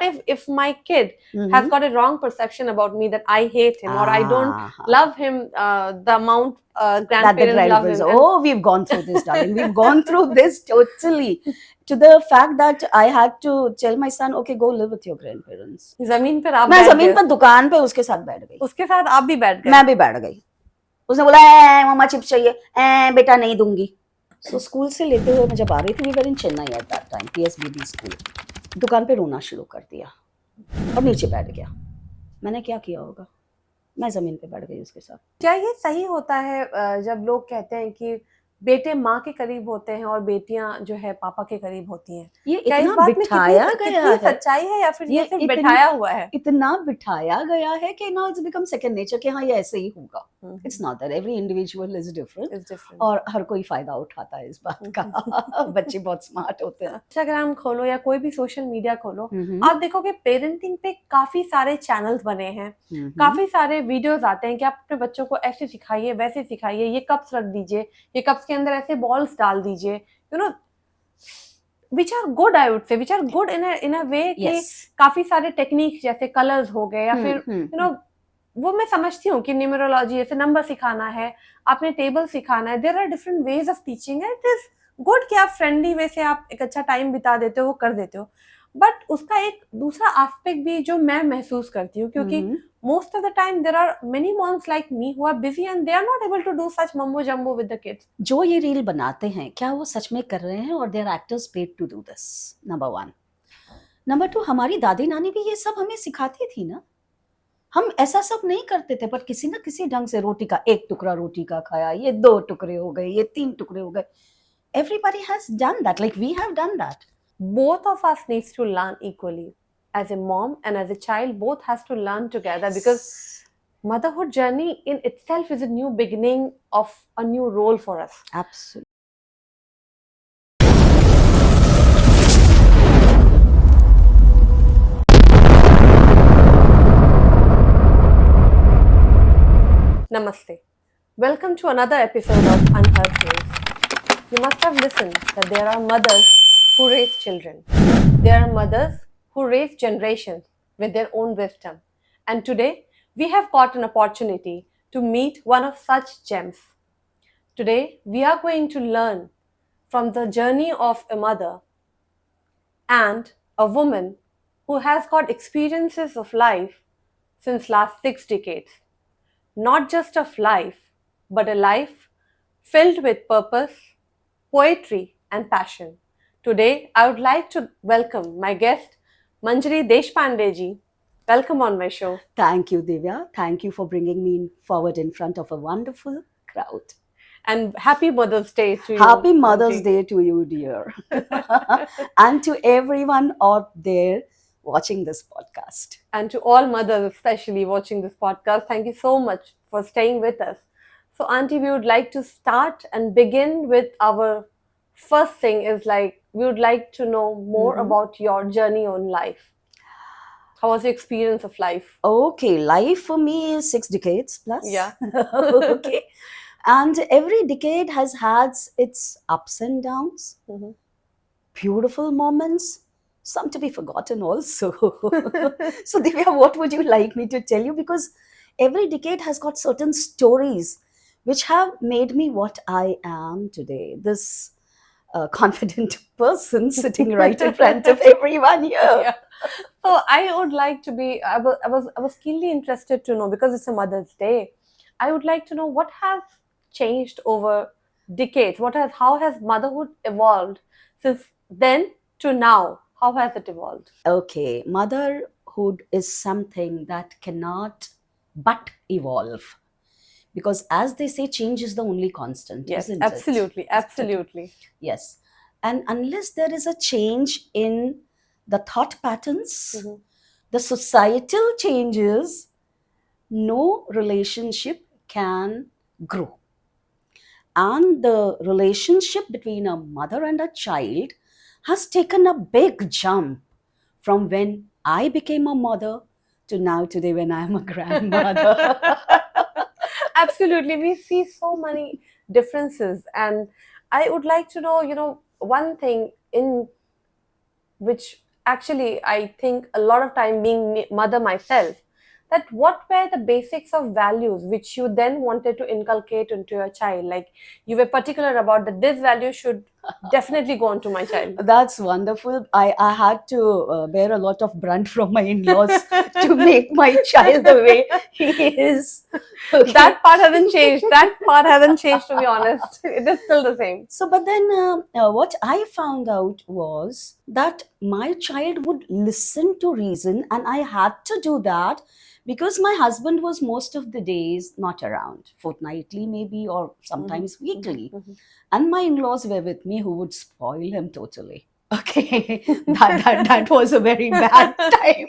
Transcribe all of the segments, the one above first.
what if my kid has got a wrong perception about me, that I hate him or I don't love him the amount grandparents love him. Oh, we've gone through this, darling. We've gone through this totally, to the fact that I had to tell my son, okay, go live with your grandparents. जमीन पर आप मैं बैठ जमीन गए, पर दुकान पे उसके साथ बैठ गई, उसके साथ आप भी बैठ गए, मैं भी बैठ गई. उसने बोला मम्मा चिप्स चाहिए, बेटा नहीं दूंगी. सो स्कूल से लेते हुए मैं जब आ रही थी, we were in Chennai at that time, PSBB school, दुकान पे रोना शुरू कर दिया और नीचे बैठ गया. मैंने क्या किया होगा, मैं जमीन पे बैठ गई उसके साथ. क्या ये सही होता है जब लोग कहते हैं कि बेटे माँ के करीब होते हैं और बेटियां जो है पापा के करीब होती हैं? ये क्या इस इतना बात में बिठाया कितनी गया है, सच्चाई है या फिर ये सिर्फ इतना- बिठाया हुआ है? इतना बिठाया गया है कि ना इट्स बिकम सेकंड नेचर कि हाँ ये ऐसे ही होगा. It's not that, every individual is different और हर कोई फायदा उठाता है इस बात का. बच्चे बहुत स्मार्ट होते हैं. इंस्टाग्राम खोलो या कोई भी सोशल मीडिया खोलो, आप देखोगे पेरेंटिंग पे काफी सारे चैनल्स बने हैं, काफी सारे वीडियोस आते हैं कि आप अपने बच्चों को ऐसे सिखाइए, वैसे सिखाइए, ये कप्स रख दीजिए, ये कप्स के अंदर ऐसे बॉल्स डाल दीजिए, you no, which are good, I would say, which are good in a way कि काफी सारे टेक्निक जैसे कलर्स हो गए या फिर यू नो, वो मैं समझती हूँ कि न्यूमरोलॉजी जैसे नंबर सिखाना है, आपने टेबल सिखाना है, there are different ways of teaching. It is good कि आप फ्रेंडली वे से आप एक अच्छा टाइम बिता देते हो, वो कर देते हो. बट उसका एक दूसरा एस्पेक्ट भी जो मैं महसूस करती हूँ, क्योंकि most of the time there are many moms like me who are busy and they are not able to do such mumbo jumbo with the kids. जो ये रील बनाते हैं क्या वो सच में कर रहे हैं और they are actors paid to do this? Number 1. Number 2, हमारी दादी नानी भी ये सब हमें सिखाती थी ना. हम ऐसा सब नहीं करते थे, पर किसी ना किसी ढंग से रोटी का एक टुकड़ा रोटी का खाया, ये 2 टुकड़े हो गए, ये 3 टुकड़े हो गए. Everybody has done that, like we have done that. Both of us needs to learn equally. As a mom and as a child, both has to learn together, because motherhood journey in itself is a new beginning of a new role for us. Absolutely. Namaste. Welcome to another episode of Unheard Tales. You must have listened that there are mothers who raise children. There are mothers who raise generations with their own wisdom. And today, we have got an opportunity to meet one of such gems. Today, we are going to learn from the journey of a mother and a woman who has got experiences of life since last 6 decades. Not just of life, but a life filled with purpose, poetry, and passion. Today, I would like to welcome my guest, Manjari Deshpande ji. Welcome on my show. Thank you, Divya. Thank you for bringing me forward in front of a wonderful crowd. And happy Mother's Day to you. Happy Mother's Day to you, dear. And to everyone out there watching this podcast. And to all mothers, especially watching this podcast, thank you so much for staying with us. So, Auntie, we would like to start and begin with our first thing is like, we would like to know more about your journey on life. How was your experience of life? Okay, life for me is 6 decades plus. Yeah. Okay. And every decade has had its ups and downs, beautiful moments, some to be forgotten also. So, Divya, what would you like me to tell you? Because every decade has got certain stories which have made me what I am today. This confident person sitting right in front of everyone here. Yeah. So I would like to be, I was keenly interested to know, because it's a Mother's Day, I would like to know what has changed over decades. How has motherhood evolved since then to now? How has it evolved? Okay, motherhood is something that cannot but evolve. Because as they say, change is the only constant, yes, isn't absolutely, it? Absolutely. Yes. And unless there is a change in the thought patterns, the societal changes, no relationship can grow. And the relationship between a mother and a child has taken a big jump from when I became a mother to now today when I am a grandmother. Absolutely. We see so many differences. And I would like to know, one thing in which actually, I think a lot of time being mother myself, that what were the basics of values which you then wanted to inculcate into your child? Like you were particular about that this value should definitely go on to my child. That's wonderful. I had to bear a lot of brunt from my in-laws to make my child the way he is. Okay. That part hasn't changed. That part hasn't changed, to be honest. It is still the same. So, but then what I found out was that my child would listen to reason, and I had to do that because my husband was most of the days not around, fortnightly maybe, or sometimes weekly. And my in-laws were with me who would spoil him totally. Okay, that was a very bad time.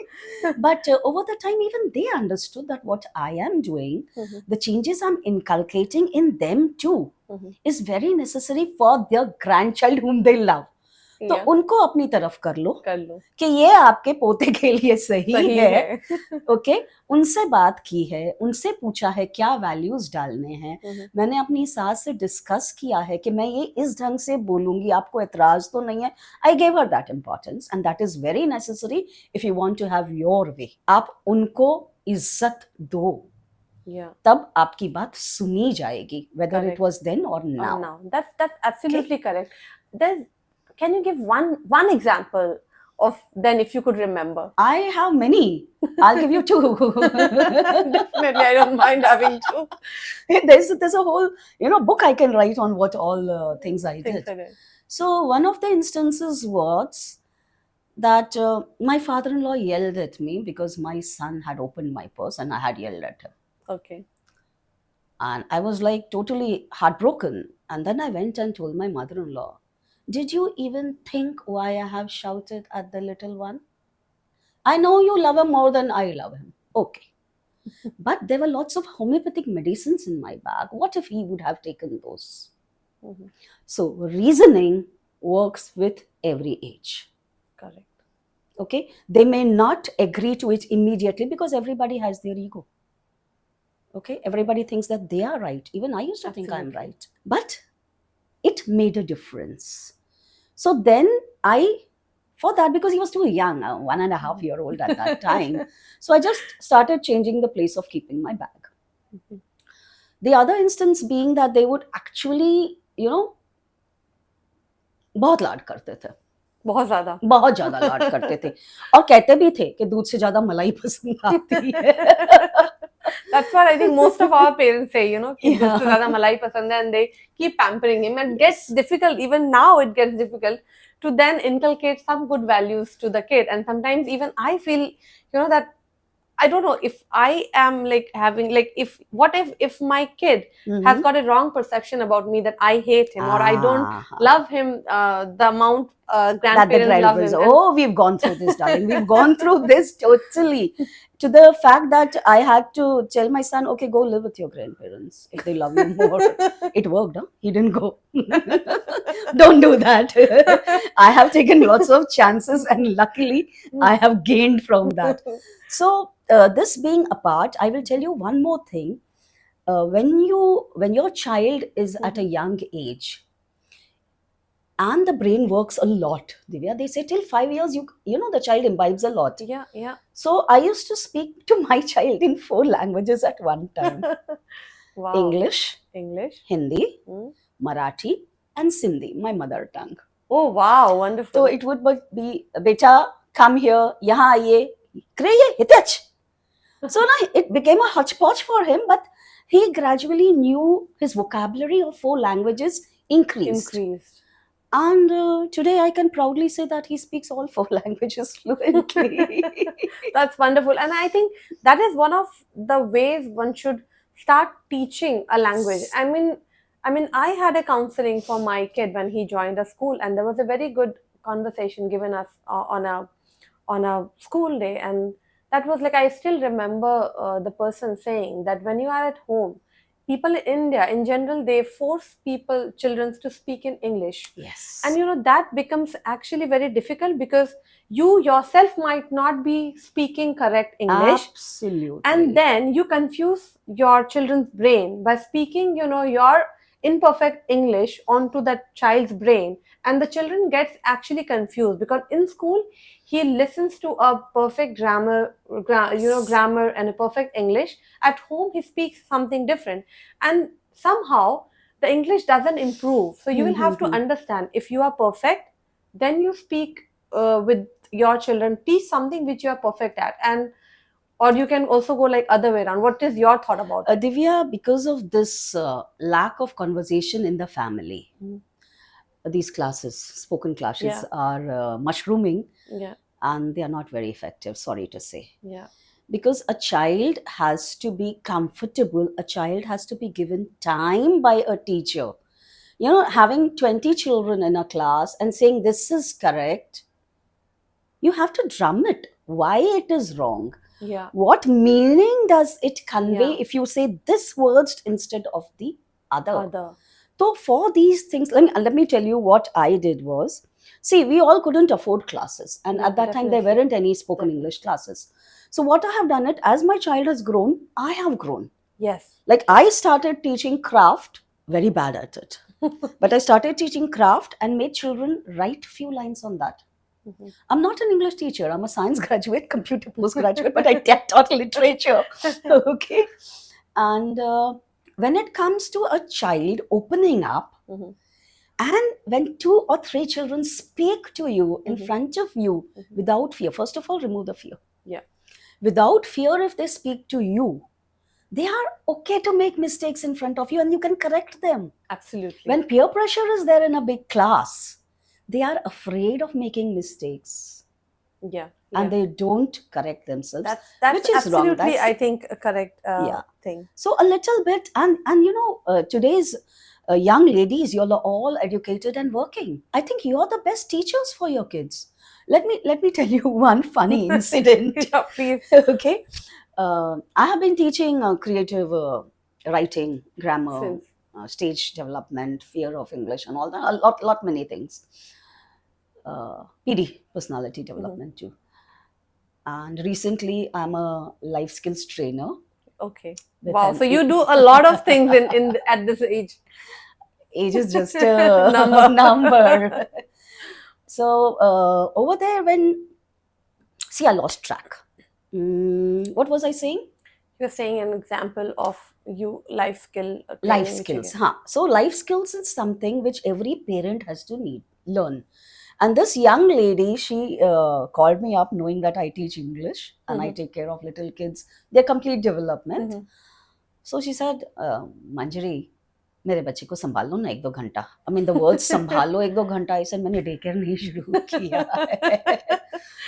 But over the time, even they understood that what I am doing, the changes I'm inculcating in them too, is very necessary for their grandchild whom they love. तो Yeah, उनको अपनी तरफ कर लो कर लो. कि ये आपके पोते के लिए सही सही है. है. ओके, उनसे बात की है, उनसे पूछा है क्या वैल्यूज डालने हैं. मैंने अपनी सास से डिस्कस किया है कि मैं ये इस ढंग से बोलूंगी, आपको एतराज तो नहीं है. I gave her that importance and that is very necessary if you want to have your way. आप उनको इज्जत दो, Yeah. तब आपकी बात सुनी जाएगी, whether it Correct. was then or now. Now. That's absolutely correct. Can you give one example of then, if you could remember? I have many. I'll give you two. Definitely, I don't mind having two There's a whole book I can write on what all things I things. did. So one of the instances was that my father-in-law yelled at me because my son had opened my purse and I had yelled at him. Okay. And I was like totally heartbroken. And then I went and told my mother-in-law, did you even think why I have shouted at the little one? I know you love him more than I love him. Okay. But there were lots of homeopathic medicines in my bag. What if he would have taken those? So reasoning works with every age. Correct. Okay. They may not agree to it immediately because everybody has their ego. Okay. Everybody thinks that they are right. Even I used to think I'm Absolutely. right. But it made a difference. So then for that, because he was too young, 1.5-year-old at that time, so I just started changing the place of keeping my bag. The other instance being that they would actually, बहुत लाड करते थे, बहुत ज्यादा लाड करते थे, और कहते भी थे कि दूध से ज्यादा मलाई पसंद आती है. That's what I think most of our parents say, कि Yeah. दूध से ज्यादा मलाई पसंद है, and they keep pampering him. And it gets difficult, even now it gets difficult to then inculcate some good values to the kid. And sometimes even I feel, that I don't know if I am like having like if my kid has got a wrong perception about me, that I hate him or I don't love him the amount that the grandparents love grandparents. him. Oh, we've gone through this, darling. We've gone through this totally, to the fact that I had to tell my son, okay, go live with your grandparents if they love you more. It worked, huh? He didn't go. Don't do that. I have taken lots of chances and luckily I have gained from that. So this being apart, I will tell you one more thing. When your child is at a young age and the brain works a lot, Divya, they say till 5 years the child imbibes a lot. Yeah. So I used to speak to my child in 4 languages at one time. Wow. English, Hindi, Mm. Marathi, and Sindhi, my mother tongue. Oh wow, wonderful. So it would be, beta, come here, yahan aaye, kriye, hitach. So now it became a hodgepodge for him, but he gradually knew his vocabulary of 4 languages increased. And today I can proudly say that he speaks all 4 languages fluently. That's wonderful. And I think that is one of the ways one should start teaching a language. I mean, I had a counseling for my kid when he joined a school, and there was a very good conversation given us on a school day. And that was like, I still remember the person saying that when you are at home, people in India in general, they force children to speak in English. Yes. And that becomes actually very difficult because you yourself might not be speaking correct English. Absolutely. And then you confuse your children's brain by speaking, your imperfect English onto that child's brain, and the children gets actually confused because in school he listens to a perfect grammar and a perfect English. At home he speaks something different, and somehow the English doesn't improve. So you will have to understand, if you are perfect, then you speak with your children, teach something which you are perfect at. And or you can also go like other way around. What is your thought about it? Divya, because of this lack of conversation in the family, these classes, spoken classes, Yeah. are mushrooming, Yeah, and they are not very effective, sorry to say. yeah, Because a child has to be comfortable, a child has to be given time by a teacher. You know, having 20 children in a class and saying this is correct, you have to drum it why it is wrong. yeah, What meaning does it convey Yeah. if you say this words instead of the other? other. So for these things, let me tell you what I did was, see, we all couldn't afford classes, and Yeah, at that time there definitely. weren't any spoken English classes. So what I have done it, as my child has grown, I have grown. Yes. Like I started teaching craft, very bad at it, but I started teaching craft and made children write few lines on that. Mhm. I'm not an English teacher. I'm a science graduate, computer postgraduate, but I taught literature. Okay. And when it comes to a child opening up, Mhm. and when 2 or 3 children speak to you in Mhm. front of you Mhm. without fear, first of all, remove the fear. Yeah. Without fear, if they speak to you, they are okay to make mistakes in front of you and you can correct them. Absolutely. When peer pressure is there in a big class, they are afraid of making mistakes Yeah. and Yeah. they don't correct themselves, That's which is wrong. absolutely, That's I think, a correct Yeah. thing. So a little bit, and you know, today's young ladies, you're all educated and working. I think you're the best teachers for your kids. Let me tell you one funny incident. Yeah, please. Okay, I have been teaching creative writing, grammar, Since. stage development, fear of English, and all that. A lot, many things. PD, personality development too. And recently, I'm a life skills trainer. Okay. with Wow. an So you do a lot of things in at this age. age is just a Number. number. So over there, see, I lost track. What was I saying? You're saying an example of you life skill Life training which you skills, get. huh? So life skills is something which every parent has to learn. And this young lady, she called me up knowing that I teach English and I take care of little kids, their complete development. Mhm. So she said, Manjari, मेरे बच्चे को संभाल लो ना 1-2 घंटा. I mean the word संभाल लो 1-2 घंटा, I said मैंने day care नहीं शुरू किया है.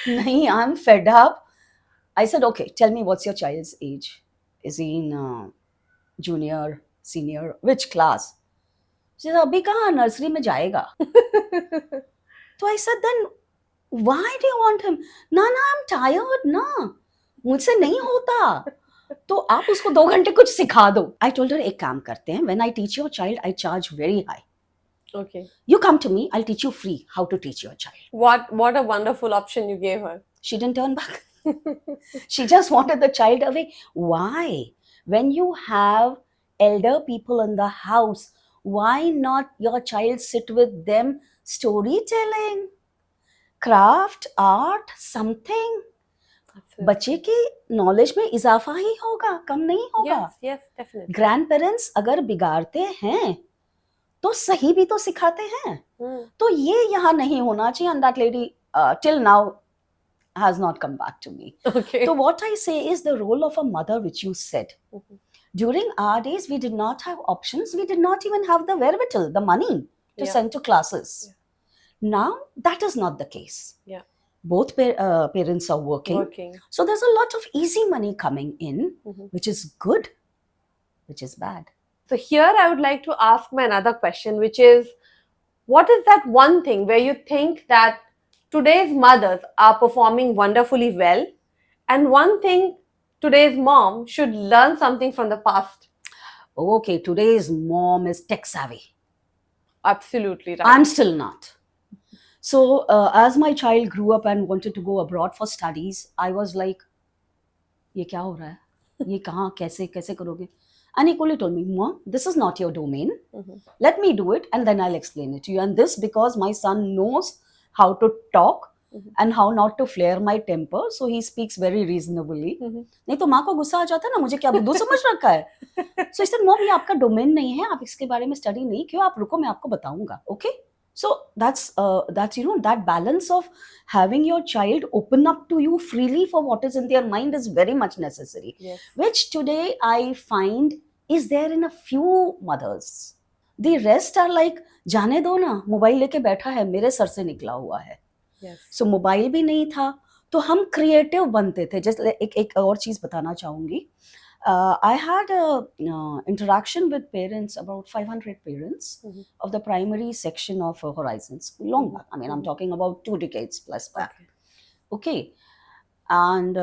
नहीं, I'm fed up. I said, okay, tell me what's your child's age? Is he in junior, senior, which class? She said, अभी कहाँ नर्सरी में जाएगा. So I said, then why do you want him? ना I'm tired ना, मुझसे नहीं होता. तो आप उसको 2 घंटे कुछ सिखा दो. I told her, एक काम करते हैं, when I teach your child, I charge very high. Okay. You come to me, I'll teach you free how to teach your child. What a wonderful option you gave her. She didn't turn back. She just wanted the child away. Why? When you have elder people in the house, why not your child sit with them storytelling, craft, art, something? बच्चे की knowledge में इजाफा ही होगा, कम नहीं होगा. Yes, yes, definitely. Grand parents अगर बिगाड़ते हैं तो सही भी तो सिखाते हैं. तो ये यहाँ नहीं होना चाहिए. And that lady till now has not come back to me. Okay. So what I say is the role of a mother, which you said. Mhm. During our days, we did not have options. We did not even have the wherewithal, the money to Yeah. send to classes. Now that is not the case. Yeah. Both parents are working. So there's a lot of easy money coming in, Mhm. which is good, which is bad. So here I would like to ask my another question, which is, what is that one thing where you think that today's mothers are performing wonderfully well, and one thing today's mom should learn something from the past? Okay, today's mom is tech savvy. Absolutely right. I'm still not. So as my child grew up and wanted to go abroad for studies, I was like, ये क्या हो रहा है? ये कहाँ कैसे कैसे करोगे? And equally told me, Mom, this is not your domain. Mhm. Let me do it and then I'll explain it to you. And this because my son knows how to talk Mhm. and how not to flare my temper. So he speaks very reasonably. Mhm. नहीं तो माँ को गुस्सा आ जाता है ना, मुझे क्या बुद्धू समझ रखा है. So I said, Mom, ये आपका डोमेन नहीं है, आप इसके बारे में स्टडी नहीं किया, आप रुको, मैं आपको बताऊंगा. Okay? So that's that balance of having your child open up to you freely for what is in their mind is very much necessary. Yes. Which today I find is there in a few mothers. The rest are like, जाने दो ना, mobile लेके बैठा है, मेरे sir से निकला हुआ है. Yes. सो मोबाइल भी नहीं था तो हम क्रिएटिव बनते थे. जैसे एक और चीज बताना चाहूंगी. I had a interaction with parents, about 500 parents Mhm. of the primary section of Horizon School, long back. I mean, I'm Mhm. talking about 2 decades plus back. Okay. Okay. And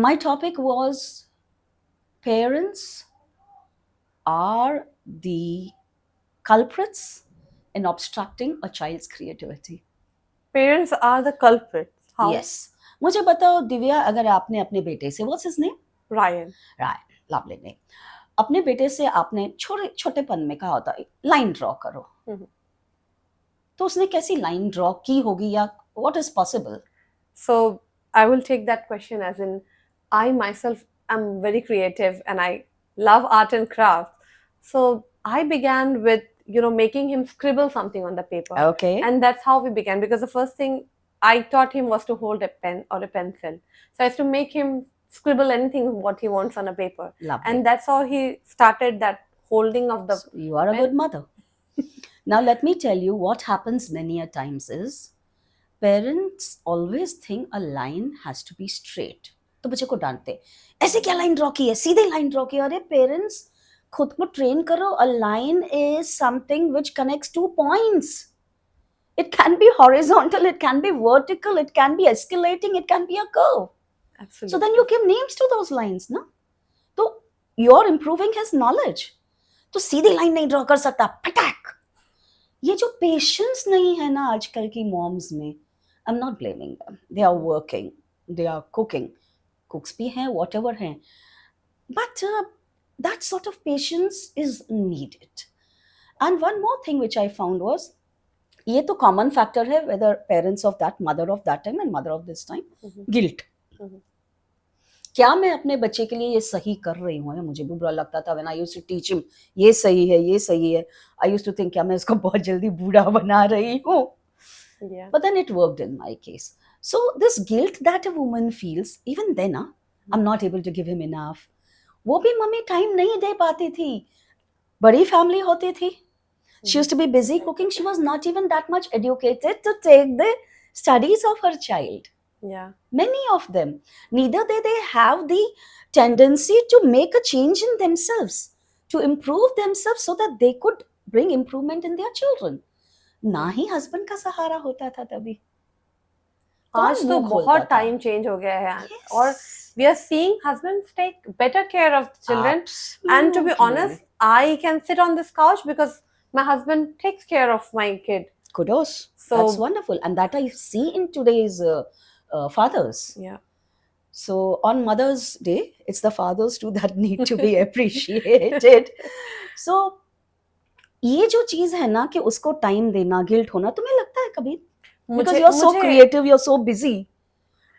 my topic was parents are the culprits in obstructing a child's creativity. Parents are the culprits. How? Yes. मुझे बताओ दिव्या, अगर आपने अपने बेटे से, what's his name? Ryan. Ryan, lovely name. अपने बेटे से आपने छोटेपन में कहा होता है लाइन ड्रॉ करो. Mhm. तो उसने कैसी लाइन ड्रॉ की होगी या what is possible? So I will take that question as in I myself am very creative and I love art and craft. So I began with making him scribble something on the paper. Okay. And that's how we began, because the first thing I taught him was to hold a pen or a pencil. So I used to make him scribble anything what he wants on a paper. Lovely. And that's how he started that holding of the So you are a pen. good mother. Now let me tell you what happens many a times is parents always think a line has to be straight. तो बच्चे को डांटते, ऐसे क्या line draw की है, सीधे line draw की है. अरे पेरेंट्स खुद को ट्रेन करो. A line is something which connects 2 points. It can be horizontal, it can be vertical, it can be escalating, it can be a curve. Absolutely. So then you give names to those lines, no? So you're improving his knowledge. तो सीधी line नहीं draw कर सकता, पटाक. ये जो patience नहीं है ना आजकल की मॉम्स में, I am not blaming them. They are working, they are cooking, cooks भी हैं, whatever हैं, but that sort of patience is needed. And one more thing which I found was, ये तो कॉमन फैक्टर है whether parents of that mother of that time and mother of this time, guilt. क्या मैं अपने बच्चे के लिए ये सही कर रही हूँ? मुझे भी बुरा लगता था when I used to teach him, ये सही है, ये सही है. I used to think क्या मैं इसको बहुत जल्दी बूढ़ा बना रही हूँ? Yeah. But then it worked in my case. So this guilt that a woman feels, even then, I'm not able to give him enough. वो भी मम्मी टाइम नहीं दे पाती थी. बड़ी फैमिली होती थी. She used to be busy cooking. She was not even that much educated to take the studies of her child. Yeah. Many of them. Neither they have the tendency to make a change in themselves, to improve themselves so that they could bring improvement in their children. ना ही husband का सहारा होता था तभी. आज तो बहुत time change हो गया है. और we are seeing husbands take better care of children. Absolutely. And to be honest, I can sit on this couch because my husband takes care of my kid. Kudos. So that's wonderful, and that I see in today's fathers. Yeah. So on Mother's Day, it's the fathers too that need to be appreciated. So ये जो चीज है ना कि उसको time देना, guilt होना, तुम्हें लगता है कभी? Because you're so creative, you're so busy.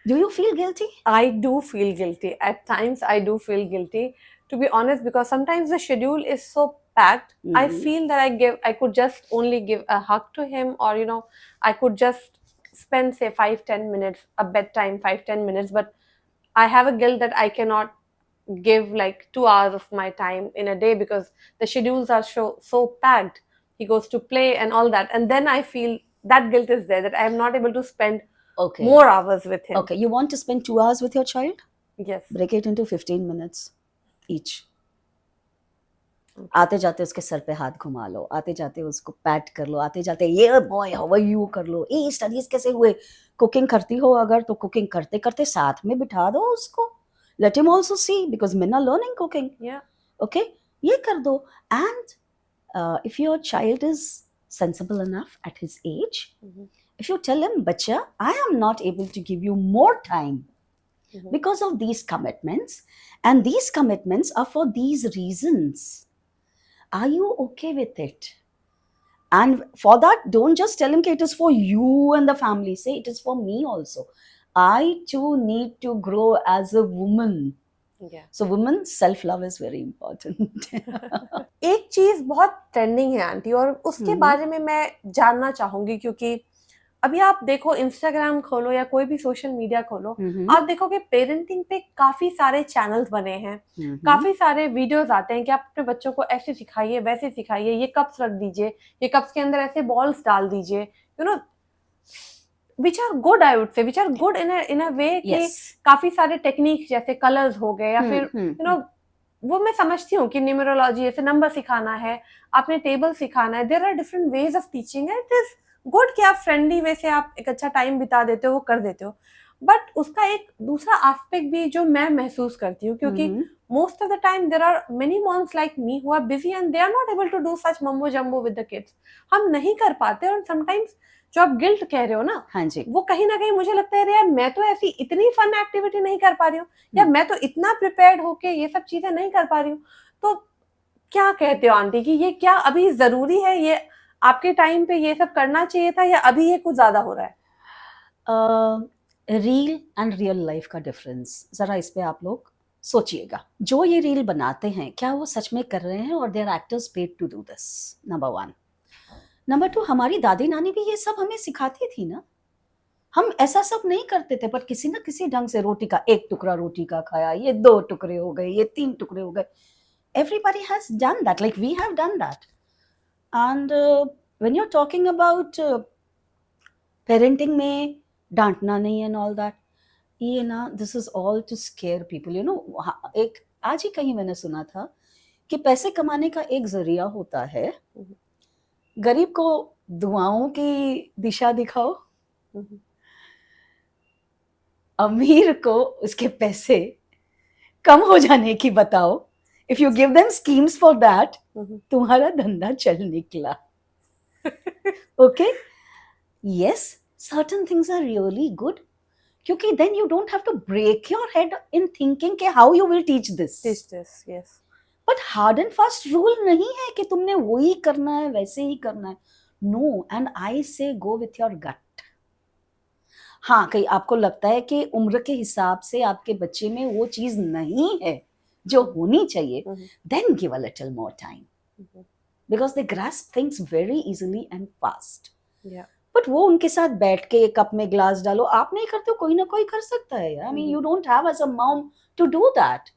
Do you feel guilty? I do feel guilty. At times I do feel guilty, to be honest, because sometimes the schedule is so packed. I feel that I could just only give a hug to him, or I could just spend say 5-10 minutes, a bedtime 5-10 minutes, but I have a guilt that I cannot give like 2 hours of my time in a day because the schedules are so packed. He goes to play and all that, and then I feel that guilt is there, that I am not able to spend more hours with him. Okay, you want to spend 2 hours with your child? Yes. Break it into 15 minutes each. आते जाते उसके sir पे हाथ घुमा लो, आते जाते उसको PAT कर लो, आते जाते ये बॉय हाउ आर यू कर लो, ए स्टडीज कैसे हुए, कुकिंग करती हो अगर तो कुकिंग करते करते साथ में बिठा दो उसको, let him also see because men are learning cooking. Yeah. Okay, ये कर दो. And if your child is sensible enough at his age, if you tell him, बच्चा, I am not able to give you more time, because of these commitments, and these commitments are for these reasons. Are you okay with it? And for that, don't just tell him that it is for you and the family. Say it is for me also. I too need to grow as a woman. Yeah. So women, self love is very important. एक चीज बहुत trending है aunty, और उसके बारे में मैं जानना चाहूंगी, क्योंकि अभी आप देखो इंस्टाग्राम खोलो या कोई भी सोशल मीडिया खोलो, आप देखोगे पेरेंटिंग पे काफी सारे चैनल्स बने हैं, काफी सारे वीडियोस आते हैं कि आप अपने बच्चों को ऐसे सिखाइए, वैसे सिखाइए, ये कप्स रख दीजिए, ये कप्स के अंदर ऐसे बॉल्स डाल दीजिए, you know, which are good, I would say which are good in अ वे कि काफी सारे टेक्निक जैसे कलर्स हो गए, या फिर यू नो, वो मैं समझती हूँ कि न्यूमरोलॉजी जैसे नंबर सिखाना है, आपने टेबल सिखाना है, there are different ways of teaching, it is good कि आप फ्रेंडली वे से आप एक अच्छा टाइम बिता देते हो, वो कर देते हो, बट उसका एक दूसरा एस्पेक्ट भी जो मैं महसूस करती हूँ, क्योंकि most of the time there are many moms like me who are busy and they are not able to do such mumbo jumbo with the kids, हम नहीं कर पाते, और समटाइम्स जो आप गिल्ट कह रहे हो ना, हाँ जी, वो कहीं ना कहीं मुझे लगता है यार मैं तो ऐसी इतनी फन एक्टिविटी नहीं कर पा रही हूँ, या मैं तो इतना प्रिपेयर्ड होके ये सब चीजें नहीं कर पा रही हूँ, तो क्या कहते हो आंटी कि ये क्या अभी जरूरी है, ये आपके टाइम पे ये सब करना चाहिए था, या अभी ये कुछ ज्यादा हो रहा है? रील एंड रियल लाइफ का डिफरेंस जरा इस पे आप लोग सोचिएगा. जो ये रील बनाते हैं, क्या वो सच में कर रहे हैं, और they are actors paid to do this? Number 1. Number 2, हमारी दादी नानी भी ये सब हमें सिखाती थी ना. हम ऐसा सब नहीं करते थे, पर किसी ना किसी ढंग से रोटी का एक टुकड़ा रोटी का खाया, ये 2 टुकड़े हो गए, ये 3 टुकड़े हो गए. Everybody has done that, like we have done that. And when you're talking about parenting में डांटना नहीं and all that, ये ना, this is all to scare people, you know. एक आज ही कहीं मैंने सुना था कि पैसे कमाने का एक जरिया होता है, गरीब को दुआओं की दिशा दिखाओ, अमीर को उसके पैसे कम हो जाने की बताओ. If you give them schemes for that, तुम्हारा धंधा चल निकला. Okay? Yes, certain things are really good. क्योंकि then you don't have to break your head in thinking कि how you will teach this. Teach this, yes. But hard and fast rule नहीं है कि तुमने वही करना है, वैसे ही करना है. No, and I say go with your gut. हाँ, कहीं आपको लगता है कि उम्र के हिसाब से आपके बच्चे में वो चीज नहीं है जो होनी चाहिए, then give a little more time. Because they grasp things very easily and fast. Yeah. But वो उनके साथ बैठ के एक कप में ग्लास डालो, आप नहीं करते हो, कोई ना कोई कर सकता है. I mean, you don't have as a mom to do that.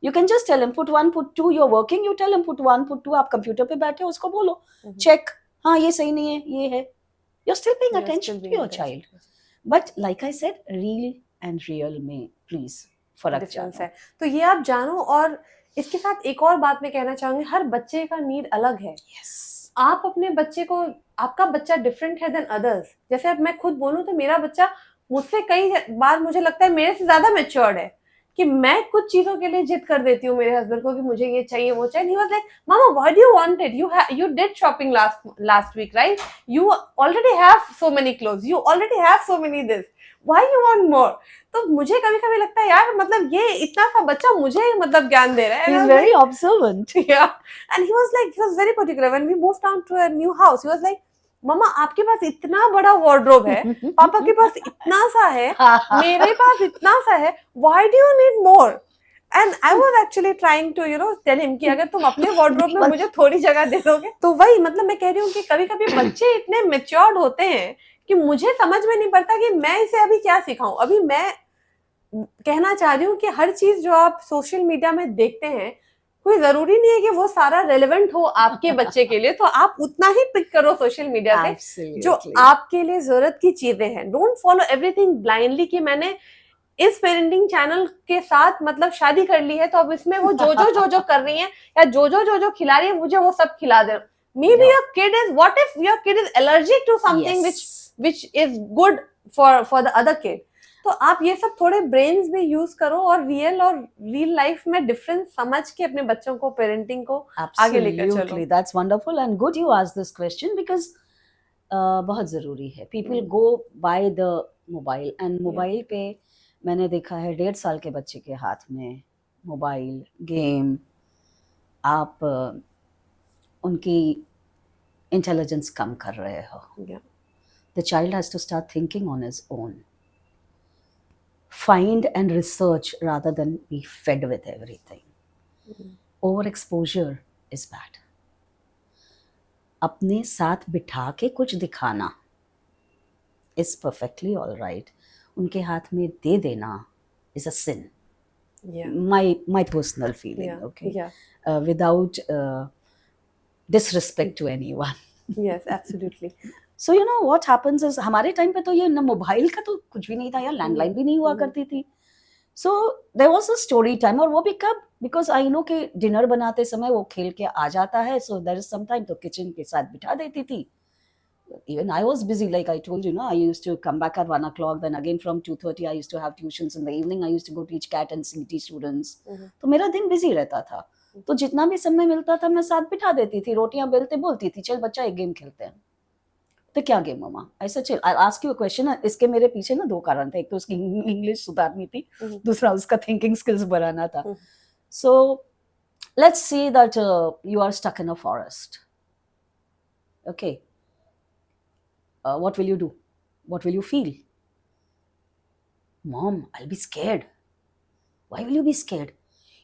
You can just tell him put 1, put 2. You're working, you tell him put 1, put 2. आप कंप्यूटर पे बैठे हो, उसको बोलो check, हाँ ये सही नहीं है, ये है. You're still paying attention to your child. But like I said, real and real में please फर्क डिफरेंस है. तो ये आप जानो, और इसके साथ एक और बात मैं कहना चाहूंगी, हर बच्चे का नीड अलग है. Yes. आप अपने बच्चे को, आपका बच्चा डिफरेंट है देन अदर्स. जैसे अब मैं खुद बोलूं तो मेरा बच्चा मुझसे कई बार मुझे लगता है मेरे से ज्यादा मैच्योर्ड है, कि मैं कुछ चीजों के लिए जिद कर देती हूँ मेरे हस्बैंड को कि मुझे ये चाहिए, वो चाहिए. He was like, Mama, why do you want it? You did shopping last week, right? You already have so many clothes. You already have so many this. Why you want more? तो मुझे कभी कभी लगता है यार, मतलब ये इतना सा बच्चा मुझे मतलब ज्ञान दे रहा है. He's very observant. Yeah. And he was very particular. When we moved down to a new house, he was like, मम्मा आपके पास इतना बड़ा वार्डरोब है, पापा के पास इतना सा है, मेरे पास इतना सा है, why do you need more? And I was actually trying to, tell him कि अगर तुम अपने वार्डरोब में मुझे थोड़ी जगह दे दोगे. तो वही मतलब मैं कह रही हूँ कि कभी कभी बच्चे इतने मैच्योर्ड होते हैं कि मुझे समझ में नहीं पड़ता कि मैं इसे अभी क्या सिखाऊं. अभी मैं कहना चाह रही हूँ कि हर चीज जो आप सोशल मीडिया में देखते हैं, कोई जरूरी नहीं है कि वो सारा रेलेवेंट हो आपके बच्चे के लिए, तो आप उतना ही पिक करो सोशल मीडिया पे जो आपके लिए जरूरत की चीजें हैं. डोंट फॉलो एवरीथिंग ब्लाइंडली कि मैंने इस पेरेंटिंग चैनल के साथ मतलब शादी कर ली है तो अब इसमें वो जो कर रही है या जो खिला रही है मुझे वो सब खिला दे. Maybe your kid is, what if your kid is allergic to something which is good for the other kid? तो आप ये सब थोड़े ब्रेन्स भी यूज करो और रियल लाइफ में डिफरेंस समझ के अपने बच्चों को, पेरेंटिंग को आगे लेकर चलो. That's wonderful and good you asked this question because बहुत जरूरी है. People go by the mobile and mobile पे मैंने देखा है 1.5 साल के बच्चे के हाथ में मोबाइल गेम, आप उनकी इंटेलिजेंस कम कर रहे हो. Yeah. The child has to start thinking on his own. Find and research rather than be fed with everything. Overexposure is bad. अपने साथ बिठा के कुछ दिखाना is perfectly all right. उनके हाथ में दे देना is a sin. Yeah. My personal feeling. Yeah. Okay. Yeah. Without disrespect to anyone. Yes, absolutely. So you know what happens is हमारे टाइम पे तो ये ना मोबाइल का तो कुछ भी नहीं था यार, लैंडलाइन भी नहीं हुआ करती थी. So there was a story time. और वो भी कब, because I know कि डिनर बनाते समय वो खेल के आ जाता है, so there is some time तो किचन के साथ बिठा देती थी. Even I was busy, like I told you, no, I used to come back at 1 o'clock, then again from 2:30 I used to have tuitions in the evening. I used to go teach CAT and CT students. तो मेरा दिन busy रहता था. तो जितना भी समय मिलता था मैं साथ बिठा देती थी, रोटियां बेलते बोलती थी चल बच्चा एक गेम खेलते हैं. तो क्या गेम मम्मा? ऐसा चल, I ask you a question. इसके मेरे पीछे ना 2 कारण थे. एक तो उसकी इंग्लिश सुधारनी थी, दूसरा उसका थिंकिंग स्किल्स बढ़ाना था. So let's see that you are stuck in a forest. Okay, what will you do? What will you feel? Mom, I'll be scared. Why will you be scared?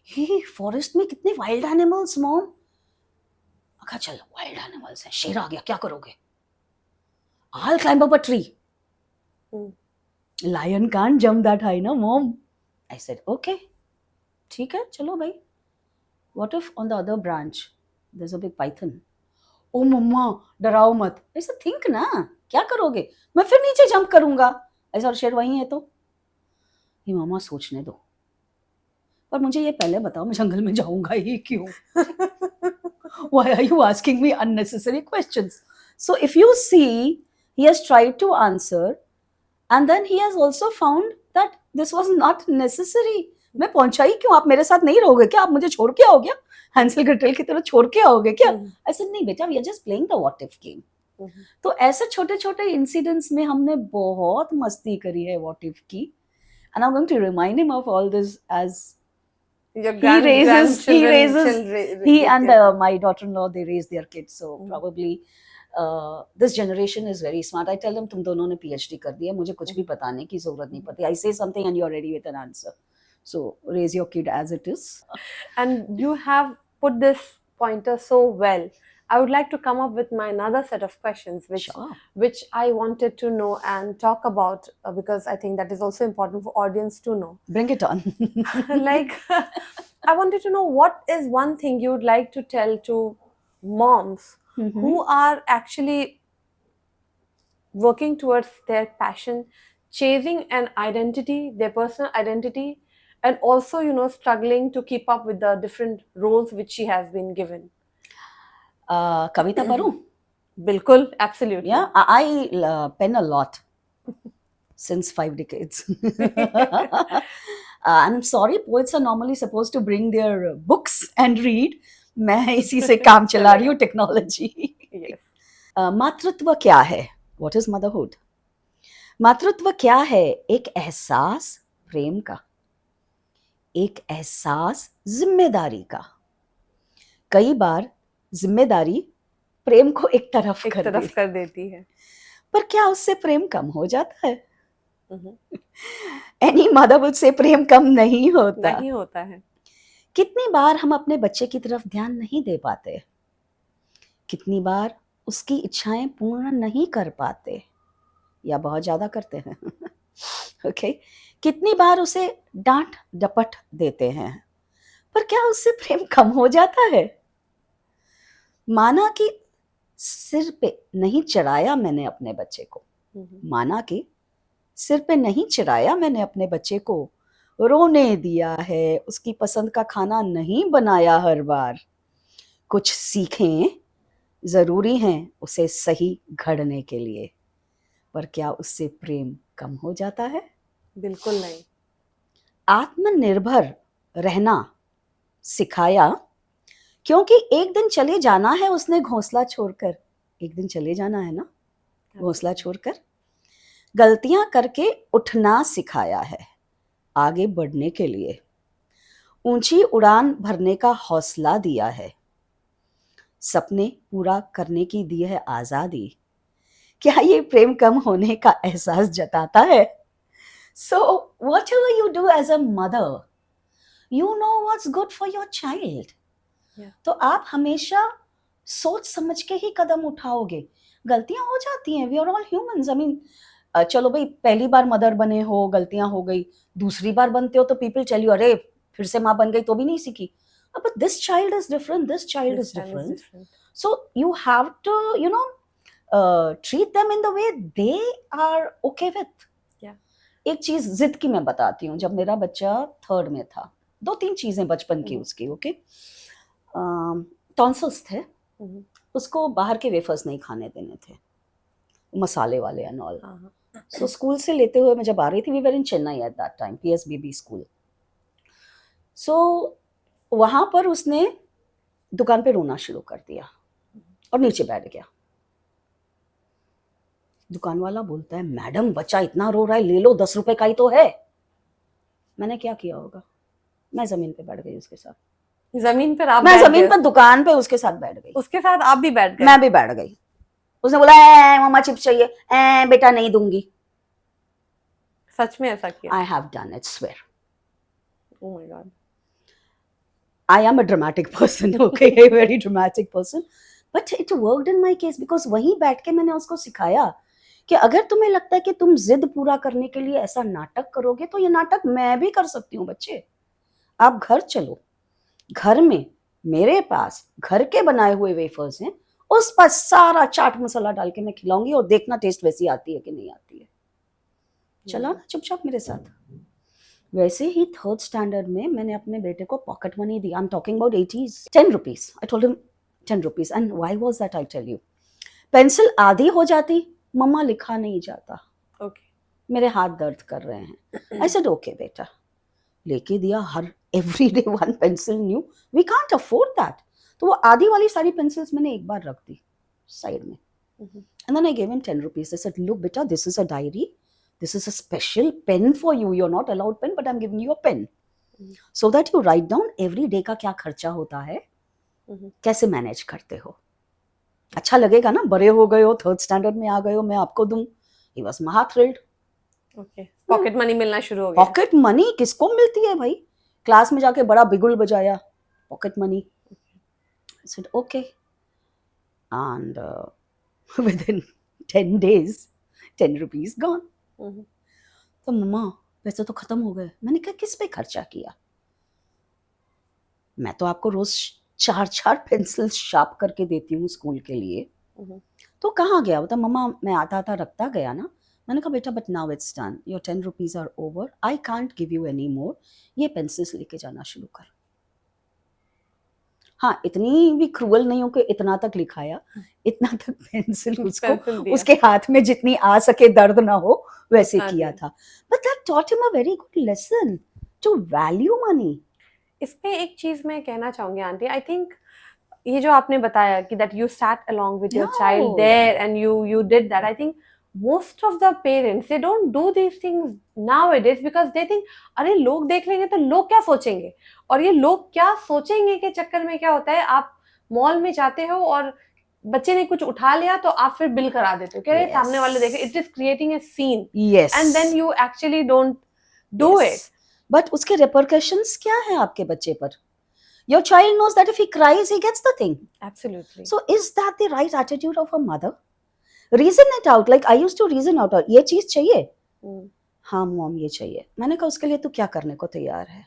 Hey, forest में कितने wild animals, mom. अच्छा चल, wild animals हैं, शेर आ गया, क्या करोगे? I'll climb up a tree. Lion can't jump that high, no, mom. I said, okay, ठीक है, चलो भाई. What if on the other branch there's a big python? ओ मम्मा डराओ मत. ऐसा थिंक ना, क्या करोगे? मैं फिर नीचे जंप करूंगा. ऐसा, और शेर वहीं है तो ये मम्मा सोचने दो. पर मुझे ये पहले बताओ मैं जंगल में जाऊंगा ही क्यों? Why are you asking me unnecessary questions? So if you see, he has tried to answer and then he has also found that this was not necessary. मैं पहुंचा ही क्यों? आप मेरे साथ नहीं रहोगे क्या? आप मुझे छोड़ के आओगे क्या? हैंसल ग्रेटल की तरह छोड़ के आओगे क्या? ऐसे नहीं बेटा, we are just playing the what if game. तो ऐसे छोटे छोटे इंसिडेंट्स में हमने बहुत मस्ती करी है व्हाट इफ की. And I am going to remind him of all this as he and my daughter-in-law, they raise their kids. So probably this generation is very smart. I tell them तुम दोनों ने PhD कर दी है, मुझे कुछ भी बताने की जरूरत नहीं पड़ती. I say something and you're ready with an answer. So raise your kid as it is. And you have put this pointer so well. I would like to come up with my another set of questions which I wanted to know and talk about because I think that is also important for audience to know. Bring it on. Like I wanted to know what is one thing you would like to tell to moms who are actually working towards their passion, chasing an identity, their personal identity, and also, you know, struggling to keep up with the different roles which she has been given. कविता पढ़ूं? Bilkul, absolutely. Yeah, I pen a lot since 5 decades. I'm sorry, poets are normally supposed to bring their books and read. मैं इसी से काम चला रही हूँ, technology. Yes. मातृत्व क्या है? What is motherhood? मातृत्व क्या है? एक एहसास प्रेम का, एक एहसास जिम्मेदारी का. कई बार जिम्मेदारी प्रेम को एक तरफ कर देती है. पर क्या उससे प्रेम कम हो जाता है? Any mother would say प्रेम कम नहीं होता है. कितनी बार हम अपने बच्चे की तरफ ध्यान नहीं दे पाते, कितनी बार उसकी इच्छाएं पूर्ण नहीं कर पाते या बहुत ज्यादा करते हैं. ओके, कितनी बार उसे डांट डपट देते हैं, पर क्या उससे प्रेम कम हो जाता है? माना कि सिर पे नहीं चढ़ाया मैंने अपने बच्चे को, माना कि सिर पे नहीं चढ़ाया मैंने अपने बच्चे को, रोने दिया है, उसकी पसंद का खाना नहीं बनाया हर बार. कुछ सीखें जरूरी हैं उसे सही घड़ने के लिए, पर क्या उससे प्रेम कम हो जाता है? बिल्कुल नहीं. आत्मनिर्भर रहना सिखाया, क्योंकि एक दिन चले जाना है उसने घोंसला छोड़कर. एक दिन चले जाना है ना घोंसला छोड़कर. गलतियां करके उठना सिखाया है, आगे बढ़ने के लिए, ऊंची उड़ान भरने का हौसला दिया है, सपने पूरा करने की दी है आजादी। क्या ये प्रेम कम होने का एहसास जताता है? So whatever you do as a mother, you know what's good for your child. Yeah. तो आप हमेशा सोच समझ के ही कदम उठाओगे। गलतियां हो जाती हैं, we are all humans. I mean चलो भाई, पहली बार मदर बने हो, गलतियां हो गई, दूसरी बार बनते हो तो पीपल टेल यू अरे फिर से माँ बन गई तो भी नहीं सीखी। But this child is different, this child This is child is different, different. so you have to, you know, treat them in the way they are okay with. Yeah. एक चीज जिद की मैं बताती हूँ। जब मेरा बच्चा 3rd में था, 2-3 चीजें बचपन की उसकी, ओके, टॉन्सिल्स थे, Mhm. उसको बाहर के वेफर्स नहीं खाने देने थे, मसाले वाले एंड ऑल। हाँ. सो स्कूल से लेते हुए मैं जब आ रही थी, we were in Chennai at that time, PSBB school. So वहां पर उसने दुकान पे रोना शुरू कर दिया और नीचे बैठ गया। दुकान वाला बोलता है, मैडम बच्चा इतना रो रहा है, ले लो, 10 रुपए का ही तो है। मैंने क्या किया होगा? मैं जमीन पे बैठ गई उसके साथ। जमीन पर आप मैं बैठ जमीन गए, पर दुकान पे उसके साथ बैठ गई। उसके साथ आप भी बैठ गए? मैं भी बैठ गई। उसने बोला मम्मा चिप्स चाहिए, बेटा नहीं दूंगी। सच में ऐसा किया? I have done it, swear. Oh my God. I am a dramatic person, okay, a very dramatic person. But it worked in my case because वहीं बैठ के मैंने उसको सिखाया कि अगर तुम्हें लगता है कि तुम जिद पूरा करने के लिए ऐसा नाटक करोगे तो ये नाटक मैं भी कर सकती हूँ बच्चे। आप घर चलो, घर में मेरे पास घर के बनाए हुए वेफर्स हैं, उस पर सारा चाट मसाला डाल के मैं खिलाऊंगी और देखना टेस्ट वैसी आती है कि नहीं आती है। चला ना चुपचाप मेरे साथ। वैसे ही 3rd स्टैंडर्ड में मैंने अपने बेटे को पॉकेट मनी दी। I am talking about 80s, 10 rupees. I told him 10 rupees. And why was that? I tell you, pencil आधी हो जाती, मम्मा लिखा नहीं जाता, Okay. मेरे हाथ दर्द कर रहे हैं। आई सेड ओके बेटा, लेके दिया। हर every day 1 pencil new, we can't afford that. तो वो आधी वाली सारी पेंसिल्स मैंने एक बार रख दी साइड में। And then I gave him 10 rupees. I said look बेटा, this is a diary, this is a special pen for you, you're not allowed pen but I'm giving you a pen so that you write down every day का क्या खर्चा होता है, कैसे manage करते हो। अच्छा लगेगा ना, बड़े हो गए हो, 3rd स्टैंडर्ड में आ गए हो, मैं आपको दूं। He was महा thrilled. Okay. पॉकेट मनी मिलना शुरू हो गया। पॉकेट मनी किसको मिलती है भाई? क्लास में जाके बड़ा बिगुल बजाया, pocket money. I said okay, and within 10 days 10 rupees gone. तो मम्मा पैसे तो खत्म हो गए। मैंने कहा किस पे खर्चा किया? मैं तो आपको रोज 4 पेंसिल शार्प करके देती हूँ स्कूल के लिए, तो कहाँ गया? बता मम्मा मैं आता था रखता गया ना। मैंने कहा बेटा but now it's done, your 10 rupees are over, I can't give you any more, ये पेंसिल्स लेके जाना शुरू कर। हाँ, इतनी भी क्रूअल नहीं हो कि इतना तक लिखाया, इतना तक पेंसिल उसको उसके हाथ में जितनी आ सके दर्द ना हो वैसे किया था। But that taught him a very good lesson to value money. इस पे एक चीज मैं कहना चाहूंगी आंटी, आई थिंक ये जो आपने बताया कि that you sat along with your child there and you did that, I think most of the parents they don't do these things nowadays because they think अरे लोग देख लेंगे तो लोग क्या सोचेंगे, और ये लोग क्या सोचेंगे के चक्कर में क्या होता है, आप मॉल में जाते हो और बच्चे ने कुछ उठा लिया तो आप फिर बिल करा देते हो कि अरे सामने वाले देखे, it is creating a scene and then you actually don't do it. But उसके रिपरकशंस क्या है आपके बच्चे पर? Your child knows that if he cries he gets the thing. Absolutely. So is that the right attitude of a mother? Reason it out, like I used to reason out, ये चीज चाहिए, हाँ mom ये चाहिए। मैंने कहा उसके लिए तू क्या करने को तैयार है,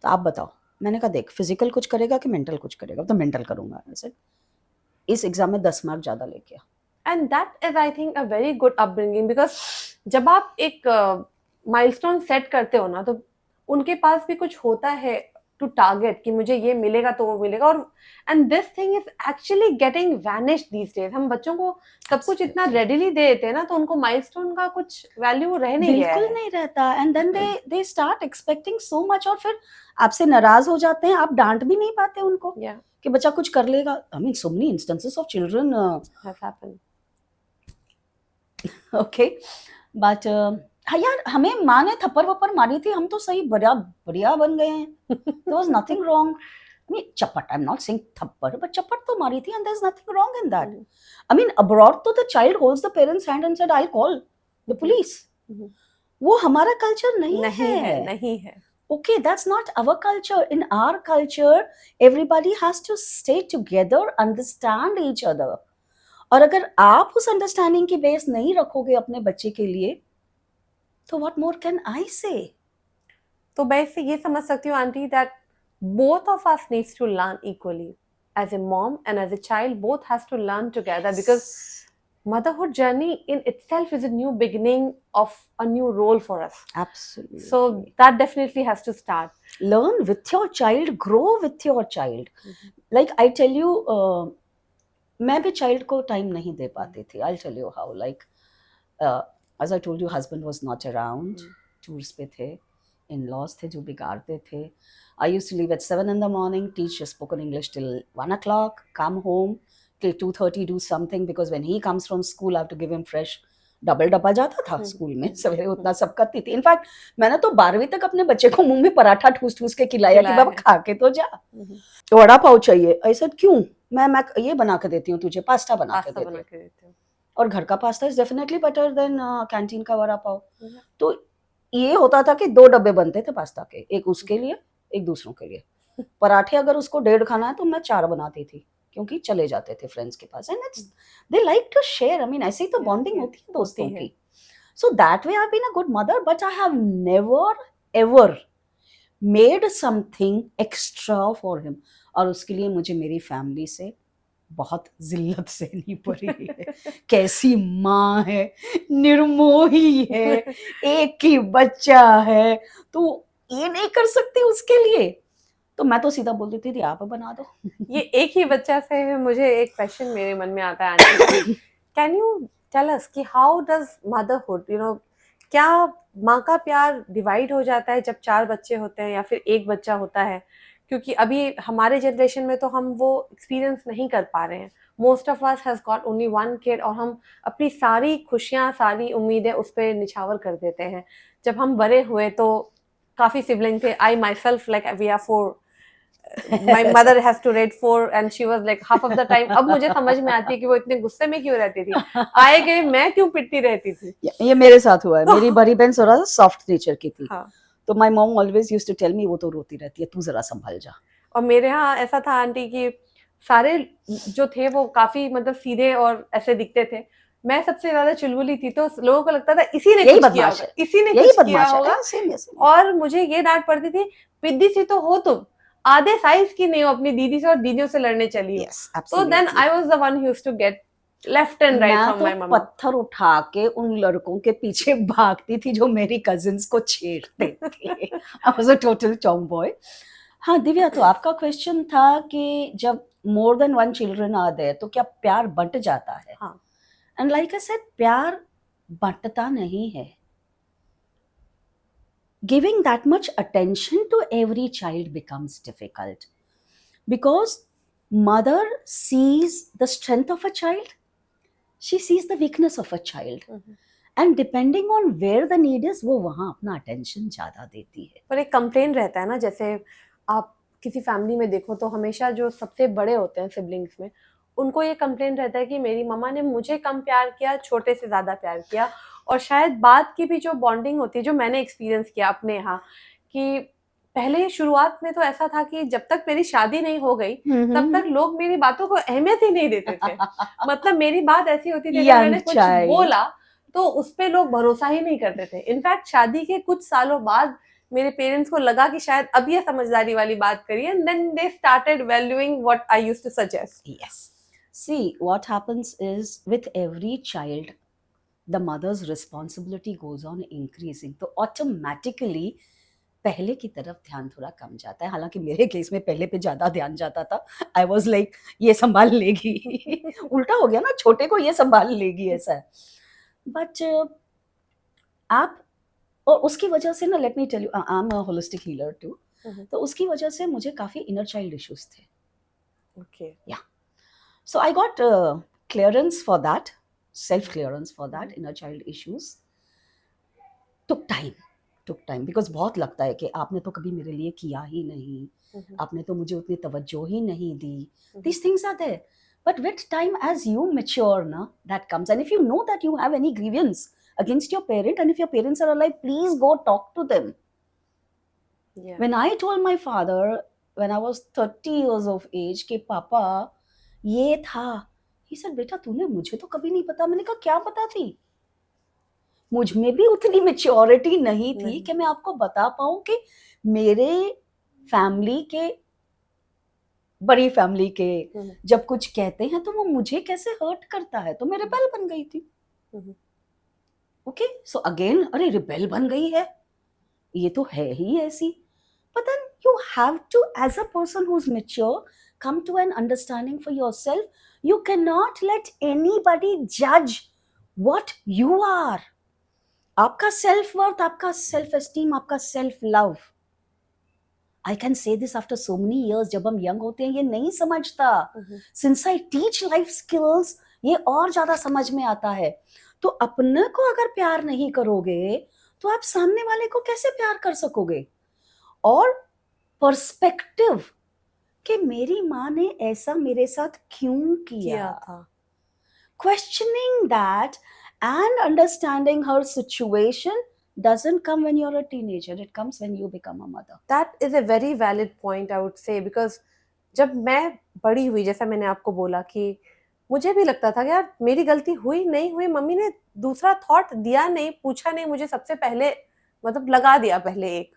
तो आप बताओ। मैंने कहा देख फिजिकल कुछ करेगा कि मेंटल कुछ करेगा? तो मेंटल करूंगा। ऐसे इस एग्जाम में 10 मार्क ज्यादा लेके आ। And that is I think a very good upbringing, because जब आप एक माइलस्टोन सेट करते हो ना तो उनके पास भी कुछ होता है टू टारगेट कि मुझे ये मिलेगा तो वो मिलेगा, और and this thing is actually getting vanished these days. हम बच्चों को सब कुछ इतना रेडिली दे देते हैं ना तो उनको माइलस्टोन का कुछ वैल्यू रह नहीं गया है, बिल्कुल नहीं रहता। And then they start expecting so much और फिर आपसे नाराज हो जाते हैं। आप डांट भी नहीं पाते उनको कि बच्चा कुछ कर लेगा। I mean so many instances of children have happened. Okay, but हाँ यार, हमें माँ ने थप्पड़ वप्पड़ मारी थी, हम तो सही बढ़िया बढ़िया बन गए हैं. There was nothing wrong. I mean, chapat, I'm not saying thappar, but chapat to mari thi and there's nothing wrong in that. Mhm. I mean, abroad तो the child holds the parent's hand and said, I'll call the police. Mhm. वो हमारा culture नहीं नहीं है, है. नहीं है. Okay, that's not our culture. In our culture, everybody has to stay together, understand each other. और अगर आप उस अंडरस्टैंडिंग की बेस नहीं रखोगे अपने बच्चे के लिए, तो what more can I say? तो मैं इससे ये समझ सकती हूँ aunty that both of us needs to learn equally. As a mom and as a child, both has to learn together because motherhood journey in itself is a new beginning of a new role for us. Absolutely. So that definitely has to start. Learn with your child, grow with your child. Like I tell you, मैं भी child को time नहीं दे पाती थी. I'll tell you how. Like as I told you, husband was not around. Tours पे थे, in-laws थे जो बिगाड़ते थे. I used to leave at 7 in the morning, teach spoken English till 1 o'clock, come home till 2:30, do something because when he comes from school, I have to give him fresh. Double डब्बा जाता था school में, सवेरे उतना सब करती थी. In fact मैंने तो 12वीं तक अपने बच्चे को मुंह में पराठा ठूस ठूस के खिलाया कि बाबा खा के तो जा. वड़ा पाव चाहिए, ऐसा क्यों? मैं ये बना के देती हूँ तुझे, पास्ता बना के देती हूँ. और घर का pasta is definitely better than canteen का वड़ा पाव. तो ये होता था कि 2 डब्बे बनते थे पास्ता के, एक उसके लिए एक दूसरों के लिए. पराठे अगर उसको 1.5 खाना है तो मैं 4 बनाती थी क्योंकि चले जाते थे फ्रेंड्स के पास. And it's they like to share. I mean ऐसे ही तो बॉन्डिंग होती है दोस्तों की. So that way I have been a good mother, but I have never ever made something extra for him. और उसके लिए मुझे मेरी फैमिली से बहुत जिल्लत सहनी पड़ी है. कैसी माँ है, निर्मोही है, एक ही बच्चा है, तो ये नहीं कर सकती उसके लिए. तो मैं तो सीधा बोलती थी आप बना दो. ये एक ही बच्चा से मुझे एक क्वेश्चन मेरे मन में आता है aunty, can you tell us कि how does motherhood, you know, क्या माँ का प्यार डिवाइड हो जाता है जब 4 बच्चे होते हैं या फिर एक बच्चा होता है? क्योंकि अभी हमारे जनरेशन में तो हम वो एक्सपीरियंस नहीं कर पा रहे हैं. Most of us has got only 1 kid और हम अपनी सारी खुशियाँ, सारी उम्मीदें उस पर निछावर कर देते हैं. जब हम बड़े हुए तो काफ़ी सिबलिंग थे. I my self like we are 4. My mother has to read 4 and she was like half of the time. अब मुझे समझ में आती है कि वो इतने गुस्से में क्यों रहती थी. आए गए मैं क्यों पिटती रहती थी. ये मेरे साथ हुआ है. मेरी बड़ी बहन थोड़ा सा सॉफ्ट नेचर की थी. हाँ. तो my mom always used to tell me वो तो रोती रहती है, तू जरा संभल जा. और मेरे यहाँ ऐसा था आंटी कि सारे जो थे वो काफी मतलब सीधे और ऐसे दिखते थे. मैं सबसे ज्यादा चुलबुली थी तो लोगों को लगता था इसी ने कुछ किया होगा, इसी ने कुछ किया होगा. और मुझे ये डांट पड़ती थी, पिद्दी सी तो हो तुम, आधे साइज की नहीं हो अपनी दीदी से और दीदियों से लड़ने चली हो. तो then I was the one who used to get left and right from my mama. पत्थर उठा के उन लड़कों के पीछे भागती थी जो मेरी कजिन्स को छेड़ते थे. I was a total tomboy. हाँ दिव्या, तो आपका क्वेश्चन था कि जब more than 1 children are there तो क्या प्यार बंट जाता है? हाँ. एंड लाइक आई सेड, प्यार बंटता नहीं है. Giving that much attention to every child becomes difficult because mother sees the strength of a child, she sees the weakness of a child, and depending on where the need is, वो वहाँ अपना attention ज़्यादा देती है. पर एक complain रहता है ना, जैसे आप किसी फैमिली में देखो तो हमेशा जो सबसे बड़े होते हैं सिबलिंग्स में, उनको ये कंप्लेन रहता है कि मेरी मम्मा ने मुझे कम प्यार किया, छोटे से ज़्यादा प्यार किया. और शायद बात की भी जो बॉन्डिंग होती है, जो मैंने एक्सपीरियंस किया अपने यहाँ, कि पहले शुरुआत में तो ऐसा था कि जब तक मेरी शादी नहीं हो गई तब तक लोग मेरी बातों को अहमियत ही नहीं देते थे. मतलब मेरी बात ऐसी होती थी कि मैंने कुछ बोला तो उस पे लोग भरोसा ही नहीं करते थे. इनफैक्ट शादी के कुछ सालों बाद मेरे पेरेंट्स को लगा कि शायद अब ये समझदारी वाली बात करी है, then they started valuing what I used to suggest. Yes, see what happens is with every child the mother's responsibility goes on increasing, तो automatically पहले की तरफ ध्यान थोड़ा कम जाता है. हालांकि मेरे केस में पहले पे ज्यादा ध्यान जाता था. आई वॉज लाइक ये संभाल लेगी. उल्टा हो गया ना, छोटे को ये संभाल लेगी ऐसा. बट आप, और उसकी वजह से ना, let me tell you, I am a holistic healer too. तो उसकी वजह से मुझे काफी इनर चाइल्ड इश्यूज थे. Okay, yeah, so I got clearance for that, self clearance for that inner child issues. Took time because बहुत लगता है कि आपने तो कभी मेरे लिए किया ही नहीं, आपने तो मुझे उतनी तवज्जो ही नहीं दी. These things are there. But with time, as you mature, na, that comes. And if you know that you have any grievance against your parent, and if your parents are alive, please go talk to them. Yeah. When I told my father, when I was 30 years of age, कि पापा ये था, he said, बेटा तूने मुझे तो कभी नहीं पता. मैंने कहा क्या पता थी? मुझ में भी उतनी मेच्योरिटी नहीं थी कि मैं आपको बता पाऊं कि मेरे फैमिली के, बड़ी फैमिली के जब कुछ कहते हैं तो वो मुझे कैसे हर्ट करता है. तो मैं रिबेल बन गई थी. ओके, सो अगेन, अरे रिबेल बन गई है, ये तो है ही ऐसी. But then you have to, as a person who's mature, come to an understanding for yourself. You cannot let anybody judge what you are. आपका self worth, आपका self esteem, आपका self love. I can say this after so many years. जब हम young होते हैं ये नहीं समझता. Since I teach life skills, ये और ज़्यादा समझ में आता है. तो अपने को अगर प्यार नहीं करोगे तो आप सामने वाले को कैसे प्यार कर सकोगे. और पर्सपेक्टिव कि मेरी माँ ने ऐसा मेरे साथ क्यों किया था. Questioning that and understanding her situation doesn't come when you're a teenager. It comes when you become a mother. That is a very valid point, I would say, because जब मैं बड़ी हुई, जैसा मैंने आपको बोला कि मुझे भी लगता था कि यार मेरी गलती हुई नहीं हुई, मम्मी ने दूसरा थॉट दिया नहीं, पूछा नहीं, मुझे सबसे पहले मतलब लगा दिया पहले एक.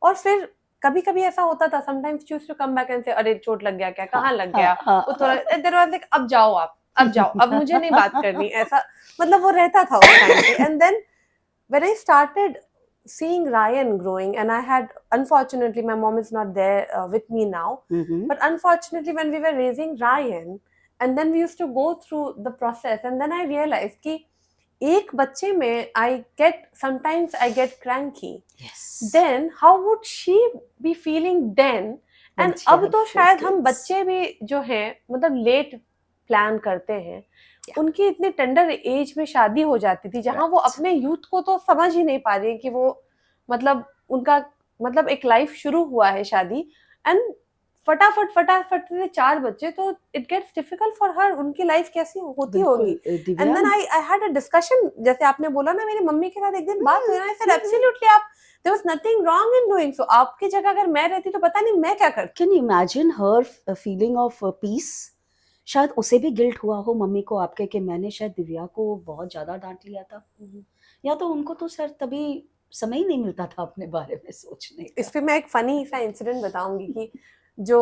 और फिर कभी कभी ऐसा होता था, sometimes used to come back and say अरे चोट लग गया क्या, कहाँ लग गया, वो थोड़ा देयर वाज लाइक अब जाओ आप, अब जाओ, अब मुझे नहीं बात करनी, ऐसा मतलब वो रहता था उस टाइम पे. And then when I started seeing Ryan growing, and I had, unfortunately, my mom is not there with me now, but unfortunately, when we were raising Ryan, and then we used to go through the process, and then I realized कि एक बच्चे में sometimes I get cranky. Yes. Then how would she be feeling then? And अब तो शायद हम बच्चे भी जो हैं मतलब लेट प्लान करते हैं, उनकी इतनी टेंडर एज में शादी हो जाती थी जहां वो अपने यूथ को तो समझ ही नहीं पा रही कि वो मतलब उनका मतलब एक लाइफ शुरू हुआ है शादी, एंड फटाफट से 4 बच्चे, तो it gets difficult for her. उनकी लाइफ कैसी होती होगी. And then I had a discussion, जैसे आपने बोला ना, मेरी मम्मी के साथ एक दिन बात हुई, आई सेड एब्सोल्युटली आप, there was nothing wrong in doing so. आपकी जगह अगर मैं रहती तो पता नहीं मैं क्या करती. Can you imagine her feeling of peace. शायद उसे भी गिल्ट हुआ हो मम्मी को आपके कि मैंने शायद दिव्या को बहुत ज़्यादा डांट लिया था, या तो उनको तो सर तभी समय ही नहीं मिलता था अपने बारे में सोचने का. इस पे मैं एक फनी सा इंसिडेंट बताऊंगी कि जो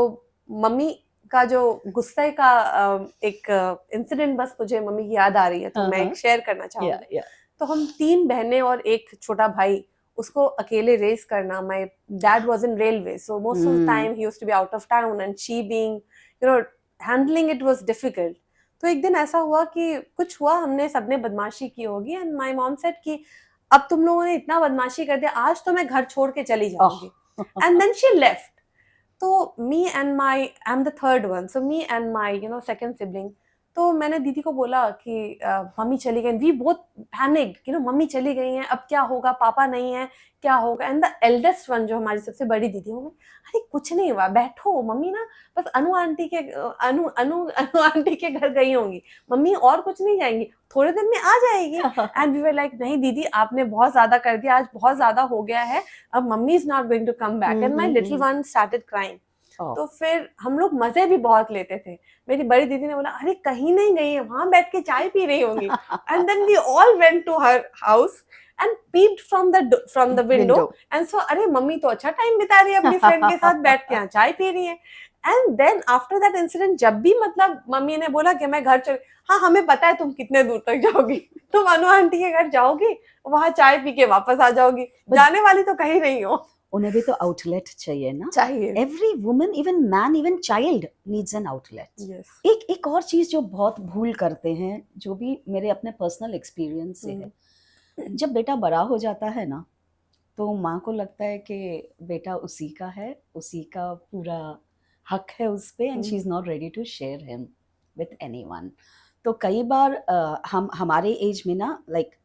मम्मी का जो गुस्से का एक इंसिडेंट बस मुझे मम्मी की याद आ रही है, तो मैं एक शेयर करना चाहूंगी. तो हम 3 बहनें और एक छोटा भाई, उसको अकेले रेस करना. My dad was in railway, so most of the time he used to be out of town, and she being handling it was difficult. तो एक दिन ऐसा हुआ कि कुछ हुआ, हमने सबने बदमाशी की होगी, एंड माय मॉम सेड कि अब तुम लोगों ने इतना बदमाशी कर दिया, आज तो मैं घर छोड़ के चली जाऊंगी. And then she left. तो me and my, I am the third one, so me and my second sibling, तो मैंने दीदी को बोला कि मम्मी चली गई. वी बोथ पैनिक्ड, मम्मी चली गई हैं, अब क्या होगा, पापा नहीं है, क्या होगा. एंड द एल्डेस्ट वन, जो हमारी सबसे बड़ी दीदी, हो, अरे कुछ नहीं हुआ, बैठो, मम्मी ना बस अनु आंटी के घर गई होंगी, मम्मी और कुछ नहीं जाएंगी, थोड़े दिन में आ जाएगी. एंड वी वर लाइक नहीं दीदी, आपने बहुत ज्यादा कर दिया, आज बहुत ज्यादा हो गया है, अब mummy is not going to come back. And my little one started crying. तो फिर हम लोग मजे भी बहुत लेते थे. मेरी बड़ी दीदी ने बोला अरे कहीं नहीं गई है, वहां बैठ के चाय पी रही होंगी. And then we all went to her house and peeped from the window and so अरे मम्मी तो अच्छा टाइम बिता रही है अपनी फ्रेंड के साथ बैठ के, यहाँ चाय पी रही है. And then after that incident, जब भी मतलब मम्मी ने बोला कि मैं घर चल, हाँ हमें पता है तुम कितने दूर तक जाओगी, तुम अनु आंटी के घर जाओगी, वहां चाय पी के वापस आ जाओगी, जाने वाली तो कहीं नहीं हो. उन्हें भी तो आउटलेट चाहिए ना. चाहिए. Every woman, even man, even child needs an outlet. एक और चीज जो बहुत भूल करते हैं, जो भी मेरे अपने पर्सनल एक्सपीरियंस से है, जब बेटा बड़ा हो जाता है ना, तो माँ को लगता है कि बेटा उसी का है, उसी का पूरा हक है उस पे, and she is not ready to share him with anyone. तो कई बार हम हमारे एज में ना, लाइक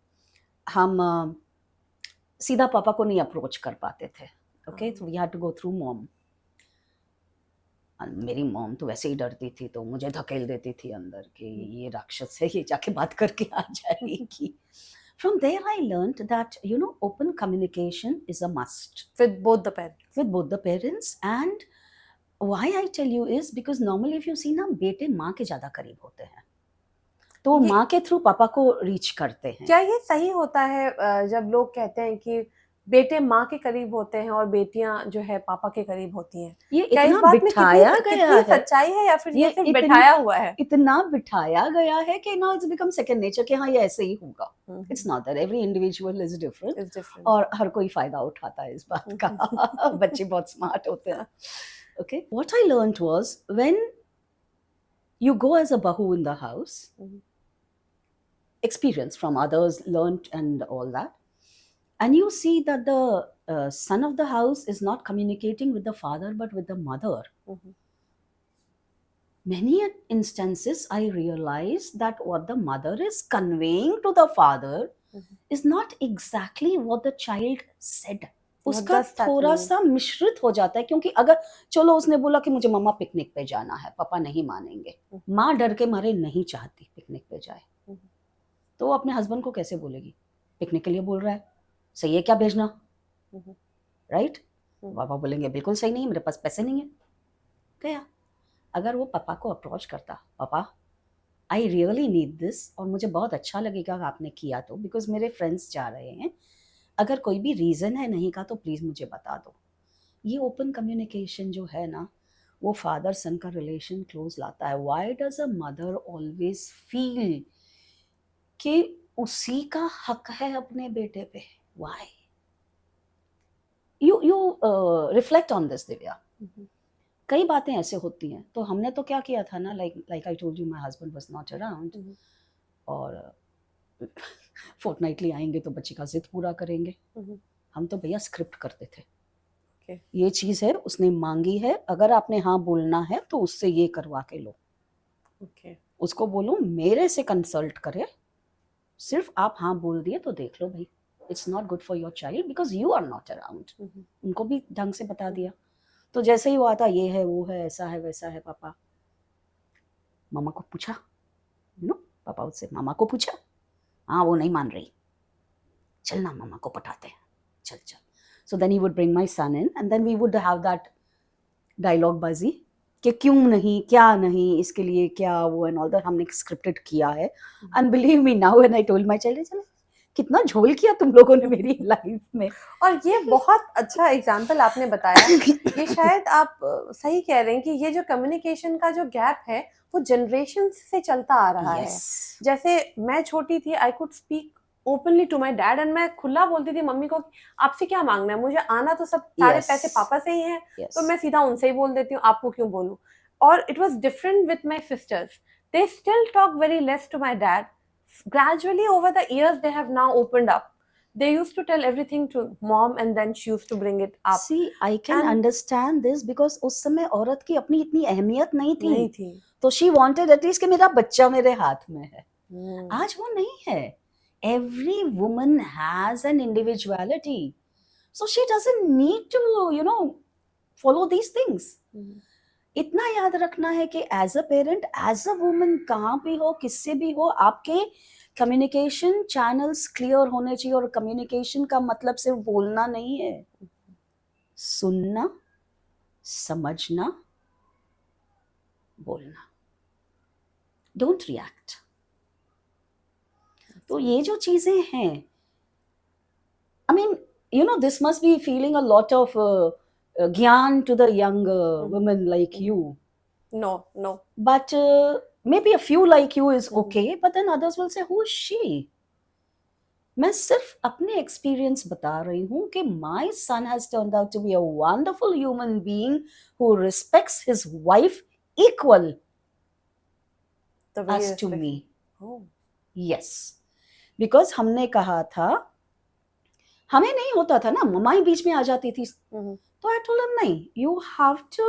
हम सीधा पापा को नहीं अप्रोच कर पाते थे. ओके, तो we had to go through mom. मेरी मॉम तो वैसे ही डरती थी, तो मुझे धकेल देती थी अंदर कि ये राक्षस है, ये जाके बात करके आ जाएगी. From there I learned that open communication is a must with both the parents. with both the parents. And why I tell you is because normally if you see ना, बेटे माँ के ज्यादा करीब होते हैं, तो वो माँ के थ्रू पापा को रीच करते हैं. क्या ये सही होता है जब लोग कहते हैं कि बेटे माँ के करीब होते हैं और बेटियां जो है पापा के करीब होती हैं? ये क्या इस इतना बात में बिठाया कितनी गया है, सच्चाई है, या फिर ये सिर्फ इतना- बिठाया हुआ है? इतना बिठाया गया है कि ना इट्स बिकम सेकंड नेचर कि हाँ ये ऐसे ही होगा. It's not that. Every individual is different, It's different. और हर कोई फायदा उठाता है इस बात का. बच्चे बहुत स्मार्ट होते हैं. Okay, what I learned was when you go as a bahu in the house, experience from others learned and all that, and you see that the son of the house is not communicating with the father but with the mother. Many instances I realized that what the mother is conveying to the father is not exactly what the child said. उसका does that थोड़ा mean? सा मिश्रित हो जाता है, क्योंकि अगर चलो उसने बोला कि मुझे मम्मा पिकनिक पे जाना है, पापा नहीं मानेंगे, माँ डर के मारे नहीं चाहती पिकनिक पे जाए, तो वो अपने हस्बैंड को कैसे बोलेगी पिकनिक के लिए बोल रहा है, सही है क्या भेजना, राइट? पापा बोलेंगे बिल्कुल सही नहीं है, मेरे पास पैसे नहीं है. गया. अगर वो पापा को अप्रोच करता, पापा आई रियली नीड दिस और मुझे बहुत अच्छा लगेगा आपने किया तो, बिकॉज मेरे फ्रेंड्स जा रहे हैं, अगर कोई भी रीज़न है नहीं का तो प्लीज़ मुझे बता दो. ये ओपन कम्युनिकेशन जो है ना, वो फादर सन का रिलेशन क्लोज लाता है. Why does a mother always feel कि उसी का हक है अपने बेटे पे? Why? You reflect on this Divya. कई बातें ऐसे होती हैं. तो हमने तो क्या किया था ना, like I told you, my husband was not around, और फोर्टनाइटली आएंगे तो बच्ची का जिद पूरा करेंगे. हम तो भैया स्क्रिप्ट करते थे. ये चीज है, उसने मांगी है, अगर आपने हाँ बोलना है तो उससे ये करवा के लो. उसको बोलो मेरे से कंसल्ट करे, सिर्फ आप हाँ बोल दिए तो देख लो भाई, it's not good for your child because you are not around. उनको भी ढंग से बता दिया. तो जैसे ही वो आता, ये है वो है ऐसा है वैसा है, पापा मामा को पूछा, पापा उससे मामा को पूछा, हाँ वो नहीं मान रही, चल ना मामा को पटाते हैं, चल चल. So then he would bring my son in and then we would have that dialogue बाजी कि क्यों नहीं, क्या नहीं, इसके लिए क्या, वो and all that हमने scripted किया है. And believe me now when I told my child, चलो कितना झोल किया तुम लोगों ने मेरी लाइफ में. और ये बहुत अच्छा एग्जाम्पल आपने बताया. ये शायद आप सही कह रहे हैं कि ये जो कम्युनिकेशन का जो गैप है वो जनरेशन से चलता आ रहा है. जैसे मैं छोटी थी, I could speak openly to my dad and मैं खुला बोलती थी मम्मी को आपसे क्या मांगना है, मुझे आना तो सब सारे पैसे पापा से ही हैं, तो मैं सीधा उनसे ही बोल देती हूँ, आपको क्यों बोलूं. और it was different with my sisters. They still talk very less to my dad. Gradually over the years they have now opened up. They used to tell everything to mom and then she used to bring it up. See, I can understand this because उस समय औरत की अपनी इतनी अहमियत नहीं थी. तो she wanted at least कि मेरा बच्चा मेरे हाथ में है. आज वो नहीं है. Every woman has an individuality, so she doesn't need to follow these things. इतना याद रखना है कि as a parent, as a woman, कहाँ भी हो, किससे भी हो, आपके कम्युनिकेशन चैनल्स क्लियर होने चाहिए. और कम्युनिकेशन का मतलब सिर्फ बोलना नहीं है, सुनना, समझना, बोलना. Don't react. तो ये जो चीजें हैं, I mean this must be feeling a lot of gyan to the young women like you. No. But maybe a few like you is okay, but then others will say, who is she? मैं सिर्फ अपने experience बता रही हूँ कि my son has turned out to be a wonderful human being who respects his wife equal as to me. Yes. Because हमने कहा था, हमें नहीं होता था ना, मम्मा ही बीच में आ जाती थी. तो I told him, नहीं, you have to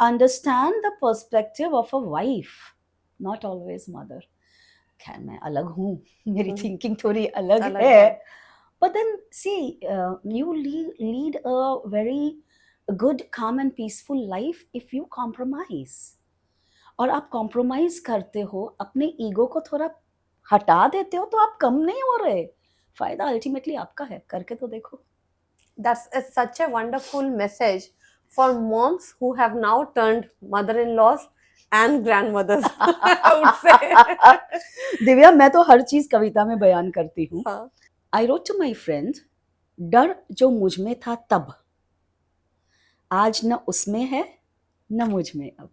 understand the perspective of a wife, not always mother. खैर मैं अलग हूँ, मेरी थिंकिंग थोड़ी अलग है, But then, see, you lead a very good, calm and peaceful life if you compromise. और आप कॉम्प्रोमाइज करते हो, अपने ईगो को थोड़ा हटा देते हो, तो आप कम नहीं हो रहे. फायदा अल्टीमेटली आपका है. करके तो देखो. That's such a wonderful message for moms who have now turned mother-in-laws and grandmothers, I would say. Divya, मैं तो हर चीज कविता में बयान करती हूँ. हाँ. I wrote to my friend, डर जो मुझ में था तब, आज न उसमें है न मुझ में अब.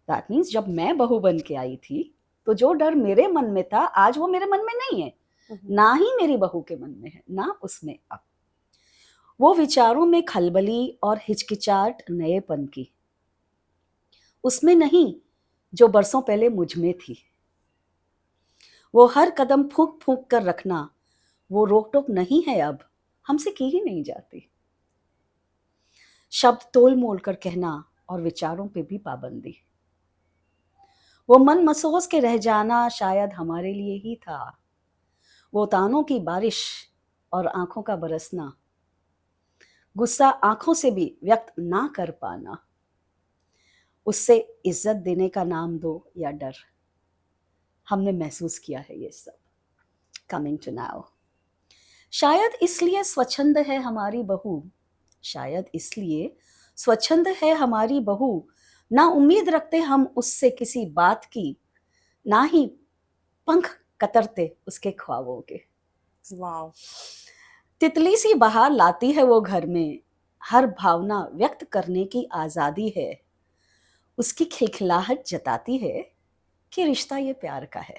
That means जब मैं बहू बन के आई थी, तो जो डर मेरे मन में था, आज वो मेरे मन में नहीं है. ना ही मेरी बहू के मन में है, ना उसमें अब. वो विचारों में खलबली और हिचकिचाहट नएपन की, उसमें नहीं जो बरसों पहले मुझ में थी. वो हर कदम फूंक फूंक कर रखना, वो रोक टोक नहीं है अब, हमसे की ही नहीं जाती. शब्द तोल मोल कर कहना और विचारों पे भी पाबंदी. वो मन मसोस के रह जाना शायद हमारे लिए ही था. वो तानों की बारिश और आंखों का बरसना, गुस्सा आंखों से भी व्यक्त ना कर पाना, उससे इज्जत देने का नाम दो या डर. हमने महसूस किया है ये सब. Coming to now. शायद इसलिए स्वच्छंद है हमारी बहू, शायद इसलिए स्वच्छंद है हमारी बहू. ना उम्मीद रखते हम उससे किसी बात की, ना ही पंख कतरते उसके ख्वाबों के. Wow. तितली सी बहार लाती है वो घर में, हर भावना व्यक्त करने की आजादी है. उसकी खिलखिलाहट जताती है कि रिश्ता ये प्यार का है.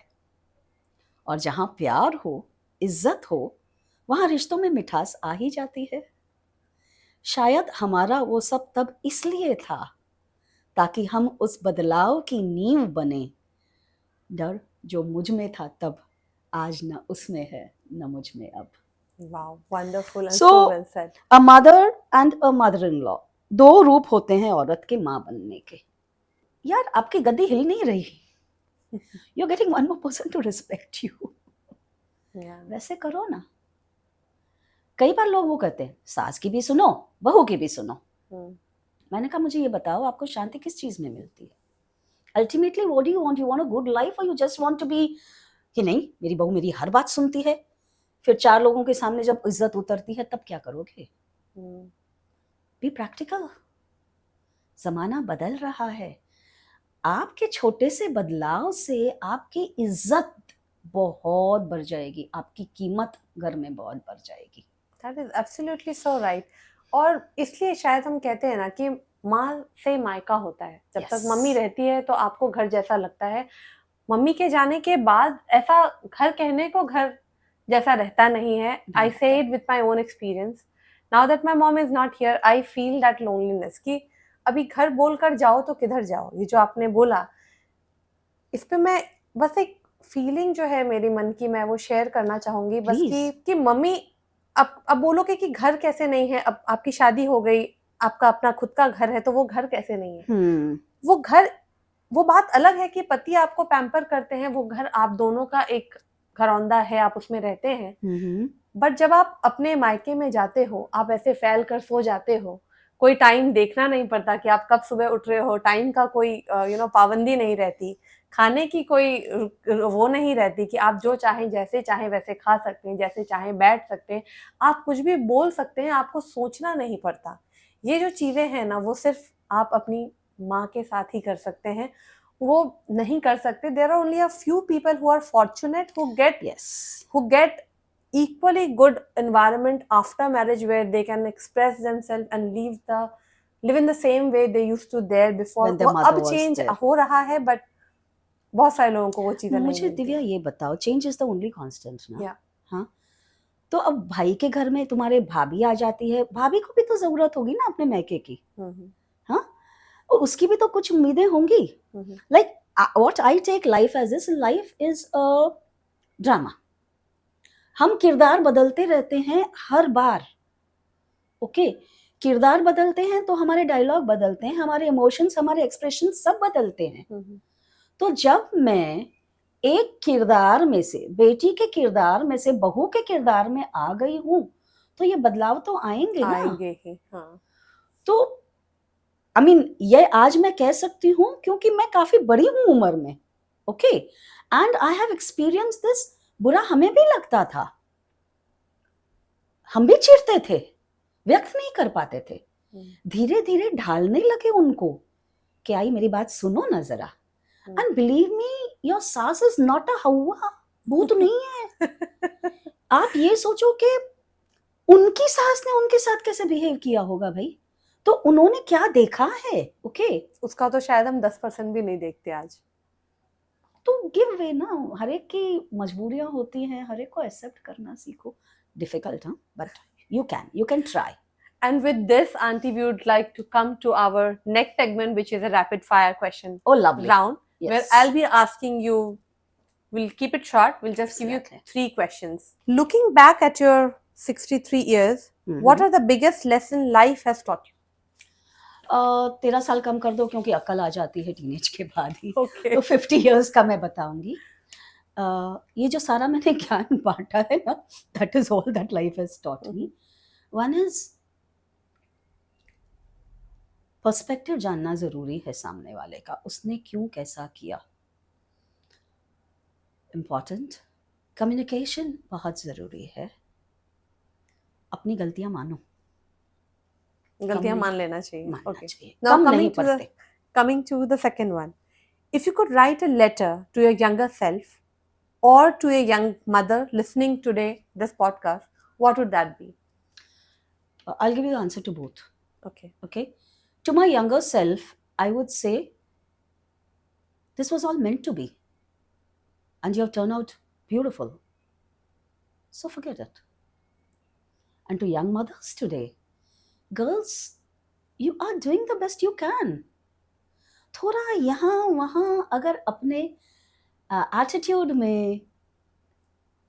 और जहां प्यार हो, इज्जत हो, वहां रिश्तों में मिठास आ ही जाती है. शायद हमारा वो सब तब इसलिए था ताकि हम उस बदलाव की नींव बने. डर जो मुझ में था तब, आज न उसमें है न मुझ में अब. Wow, wonderful and So, so well said. A mother and a mother-in-law, दो रूप होते हैं औरत के माँ बनने के. यार, आपकी गद्दी हिल नहीं रही. You're getting one more person to respect you. Yeah. वैसे करो ना. कई बार लोग वो कहते हैं, सास की भी सुनो, बहू की भी सुनो. मैंने कहा, मुझे ये बताओ, आपको शांति किस चीज में मिलती है? Ultimately what do you want? You want a good life और you just want to be कि नहीं, मेरी बहू मेरी हर बात सुनती है. फिर चार लोगों के सामने जब इज्जत उतरती है, तब क्या करोगे? Be practical. जमाना बदल रहा है. आपके छोटे से बदलाव से आपकी इज्जत बहुत बढ़ जाएगी, आपकी कीमत घर में बहुत बढ़ जाएगी. That is absolutely so right. और इसलिए शायद हम कहते हैं ना कि माँ से मायका होता है. जब तक Yes. मम्मी रहती है तो आपको घर जैसा लगता है. मम्मी के जाने के बाद ऐसा घर कहने को घर जैसा रहता नहीं है. I say it with my own experience. Now that my mom is not here, I feel that loneliness कि अभी घर बोलकर जाओ तो किधर जाओ. ये जो आपने बोला, इस पे मैं बस एक फीलिंग जो है मेरी मन की, मैं वो शेयर करना चाहूंगी बस Please. कि मम्मी अब बोलोगे कि घर कैसे नहीं है. अब आपकी शादी हो गई, आपका अपना खुद का घर है, तो वो घर कैसे नहीं है? वो घर, वो बात अलग है कि पति आपको पैम्पर करते हैं, वो घर आप दोनों का एक घरौंदा है, आप उसमें रहते हैं. बट जब आप अपने मायके में जाते हो, आप ऐसे फैल कर सो जाते हो, कोई टाइम देखना नहीं पड़ता कि आप कब सुबह उठ रहे हो, टाइम का कोई पाबंदी नहीं रहती, खाने की कोई वो नहीं रहती कि आप जो चाहें जैसे चाहें वैसे खा सकते हैं, जैसे चाहें बैठ सकते हैं, आप कुछ भी बोल सकते हैं, आपको सोचना नहीं पड़ता. ये जो चीज़ें हैं ना, वो सिर्फ आप अपनी माँ के साथ ही कर सकते हैं, वो नहीं कर सकते. There are only a few people who are fortunate who get equally good environment after marriage where they can express themselves and live in the same way they used to there before. When their वो mother अब was change there. हो रहा है, but बहुत सारे लोगों को वो चीजें नहीं मुझे मिलती. दिव्या ये बताओ, change is the only constant ना. Yeah. हाँ, तो अब भाई के घर में तुम्हारे भाभी आ जाती है, भाभी को भी तो जरूरत होगी ना अपने मैके की. हाँ, और उसकी भी तो कुछ उम्मीदें होंगी. Like what I take life as this, life is a drama. हम किरदार बदलते रहते हैं हर बार. ओके, किरदार बदलते हैं तो हमारे डायलॉग बदलते हैं, हमारे इमोशंस, हमारे एक्सप्रेशन सब बदलते हैं. तो जब मैं एक किरदार में से, बेटी के किरदार में से बहू के किरदार में आ गई हूँ, तो ये बदलाव तो आएंगे ना। आएंगे ही, हाँ। तो आई मीन ये आज मैं कह सकती हूँ क्योंकि मैं काफी बड़ी हूँ उम्र में, okay, and I have experience this. बुरा हमें भी लगता था, हम भी चिढ़ते थे, व्यक्त नहीं कर पाते थे, धीरे धीरे ढालने लगे उनको कि आई मेरी बात सुनो ना जरा। एंड बिलीव मी, योर सास इज नॉट अ हवा, भूत नहीं है। आप ये सोचो कि उनकी सास ने उनके साथ कैसे बिहेव किया होगा भाई, तो उन्होंने क्या देखा है, ओके, उसका तो शायद हम 10% भी नहीं देखते आज। तो गिव वे ना, हर एक की मजबूरियां होती हैं, हर एक को एक्सेप्ट करना सीखो। डिफिकल्ट, हाँ, but you can try. And with this, Auntie, we would like to come to our next segment, which is a rapid fire question Oh, lovely. round, Yes. where I'll be asking you, we'll keep it short, we'll just give you Exactly. 3 questions. Looking back at your 63 years, what are the biggest lesson life has taught you? 13 साल कम कर दो क्योंकि अक्ल आ जाती है teenage के बाद ही। Okay. तो 50 years का मैं बताऊंगी। ये जो सारा मैंने ज्ञान बांटा है ना, that is all that life has taught me. One is perspective जानना जरूरी है सामने वाले का, उसने क्यों कैसा किया। इम्पॉर्टेंट, कम्युनिकेशन बहुत जरूरी है। अपनी गलतियां मानो, गलतियां मान लेना चाहिए। मानना Okay. चाहिए, Now कम नहीं पढ़ते। coming to the second one, if you could write a letter to your younger self or to a young mother listening today this podcast, what would that be? I'll give you the answer to both. Okay. Okay, to my younger self I would say this was all meant to be and you have turned out beautiful, so forget it. And to young mothers today, girls, you are doing the best you can. थोड़ा यहाँ वहाँ अगर अपने attitude में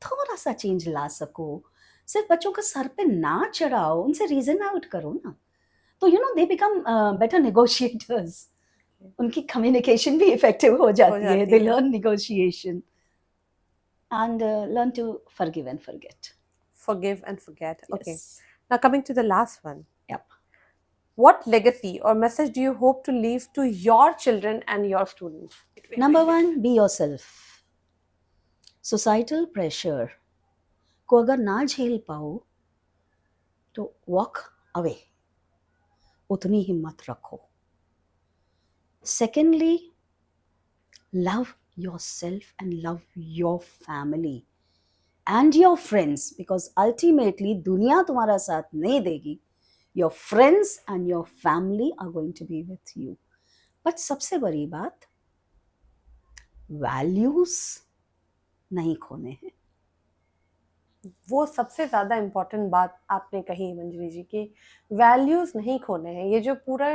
थोड़ा सा change ला सको, सिर्फ बच्चों को सर पे ना चढ़ाओ, उनसे रीजन आउट करो ना, तो you know they become better negotiators, उनकी कम्युनिकेशन भी इफेक्टिव हो जाती है, they learn negotiation and learn to forgive and forget. Forgive and forget. Yes. Okay. Now coming to the last one. Yep. What legacy or message do you hope to leave to your children and your students? Number one, be yourself. Societal pressure को अगर ना झेल पाओ तो walk away, उतनी हिम्मत रखो। Secondly, love yourself and love your family and your friends, because ultimately दुनिया तुम्हारा साथ नहीं देगी, your friends and your family are going to be with you. But सबसे बड़ी बात, values नहीं खोने हैं। वो सबसे ज्यादा इम्पोर्टेंट बात आपने कही मंजरी जी की, वैल्यूज नहीं खोने हैं। ये जो पूरा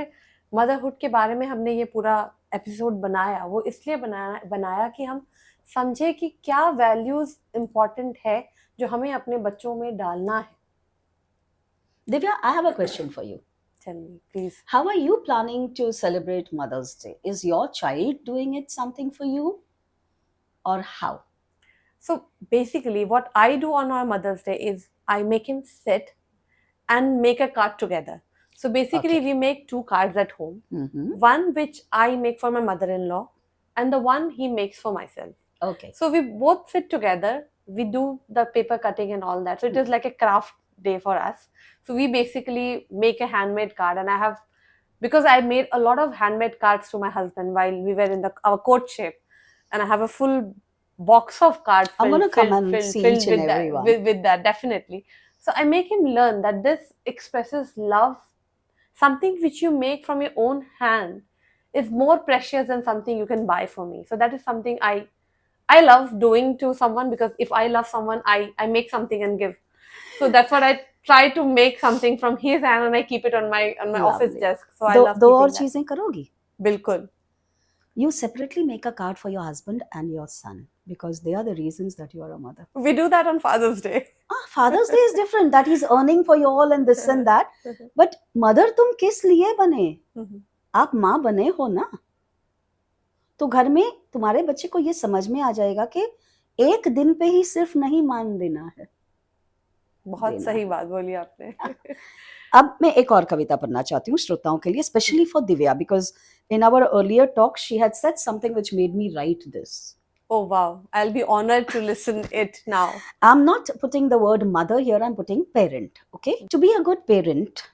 मदरहुड के बारे में हमने ये पूरा एपिसोड बनाया, वो इसलिए बनाया कि हम समझे कि क्या वैल्यूज इम्पोर्टेंट है जो हमें अपने बच्चों में डालना है। Divya, I have a question for you. Tell me, please. How are you planning to celebrate Mother's Day? Is your child doing it something for you, or how? So basically what I do on our Mother's Day is I make him sit and make a card together. So basically Okay. we make 2 cards at home. Mm-hmm. One which I make for my mother-in-law and the one he makes for myself. Okay. So we both sit together, we do the paper cutting and all that. So it is like a craft day for us. So we basically make a handmade card, and I have, because I made a lot of handmade cards to my husband while we were in our courtship, and I have a full box of cards I'm going to come and see each and every one. with that, definitely. So I make him learn that this expresses love. Something which you make from your own hand is more precious than something you can buy for me. So that is something I love doing to someone, because if I love someone, I make something and give. So that's what I try to make something from his hand, and I keep it on my office desk. So I love दो keeping और that. चीजें करोगी? बिल्कुल. You separately make a card for your husband and your son, because they are the reasons that you are a mother. We do that on Father's Day. Father's Day is different, that he's earning for you all and this and that. But mother तुम किस लिए बने? आप माँ बने हो ना, तो घर में तुम्हारे बच्चे को ये समझ में आ जाएगा कि एक दिन पे ही सिर्फ नहीं मान देना है। बहुत देना सही है। बात बोली आपने। अब मैं एक और कविता पढ़ना चाहती हूँ श्रोताओं के लिए, specially for Divya, because in our earlier talk she had said something which made me write this. Oh wow, I'll be honored to listen it now. I'm not putting the word mother here, I'm putting parent. Okay, to be a good parent,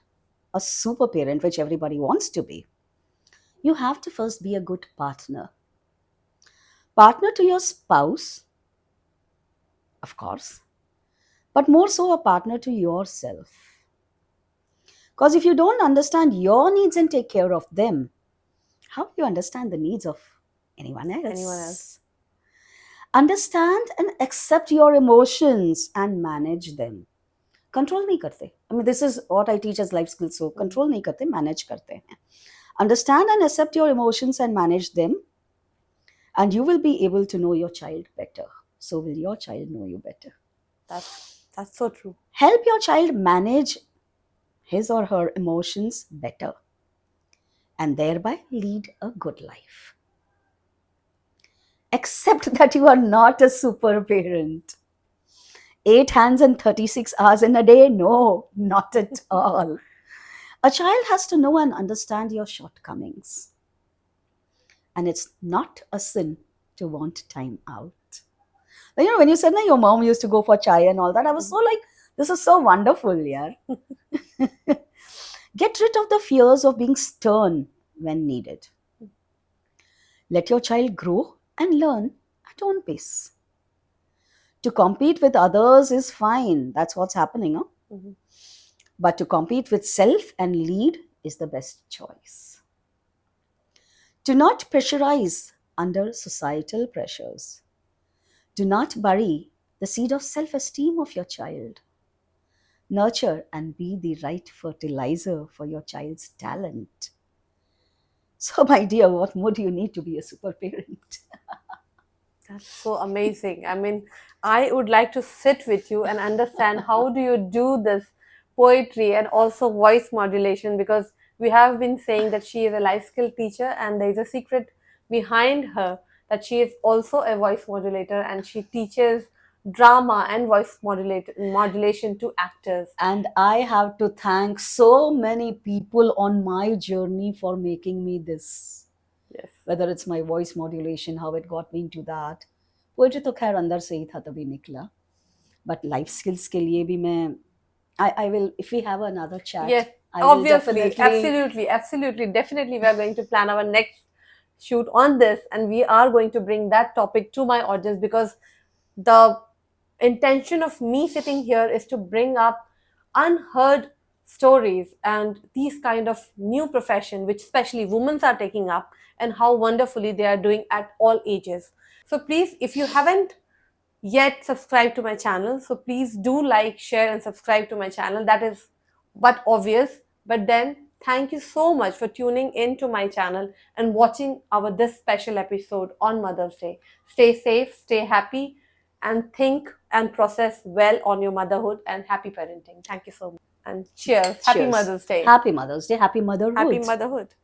a super parent, which everybody wants to be, you have to first be a good partner to your spouse, of course, but more so a partner to yourself. Because if you don't understand your needs and take care of them, how do you understand the needs of anyone else? Anyone else? Understand and accept your emotions and manage them. Control नहीं करते. I mean, this is what I teach as life skills. So control नहीं करते, manage करते हैं. Understand and accept your emotions and manage them, and you will be able to know your child better. So will your child know you better. That's so true. Help your child manage his or her emotions better, and thereby lead a good life. Accept that you are not a super parent. 8 hands and 36 hours in a day? No, not at all. A child has to know and understand your shortcomings. And it's not a sin to want time out. You know, when you said that your mom used to go for chai and all that, I was so like, this is so wonderful, yeah. Get rid of the fears of being stern when needed. Let your child grow and learn at own pace. To compete with others is fine. That's what's happening. Huh? Mhm. But to compete with self and lead is the best choice. Do not pressurize under societal pressures. Do not bury the seed of self-esteem of your child. Nurture and be the right fertilizer for your child's talent. So, my dear, what more do you need to be a super parent? That's so amazing. I mean, I would like to sit with you and understand how do you do this poetry and also voice modulation, because we have been saying that she is a life skill teacher and there is a secret behind her, that she is also a voice modulator and she teaches drama and voice modulation to actors. And I have to thank so many people on my journey for making me this. Yes. Whether it's my voice modulation, how it got me into that. Poetry तो खैर अंदर से ही था तभी निकला. But life skills के लिए भी मैं I will, if we have another chat. Yes, I will obviously, definitely- absolutely. Definitely, we are going to plan our next shoot on this, and we are going to bring that topic to my audience, because the intention of me sitting here is to bring up unheard stories and these kind of new profession which especially women are taking up, and how wonderfully they are doing at all ages. So please, if you haven't yet subscribed to my channel, so please do like, share and subscribe to my channel. That is but obvious, but then thank you so much for tuning in to my channel and watching our this special episode on Mother's Day. Stay safe, stay happy, and think and process well on your motherhood, and happy parenting. Thank you so much, and cheers. Happy Cheers. Mother's Day. Happy Mother's Day. Happy motherhood. Happy motherhood.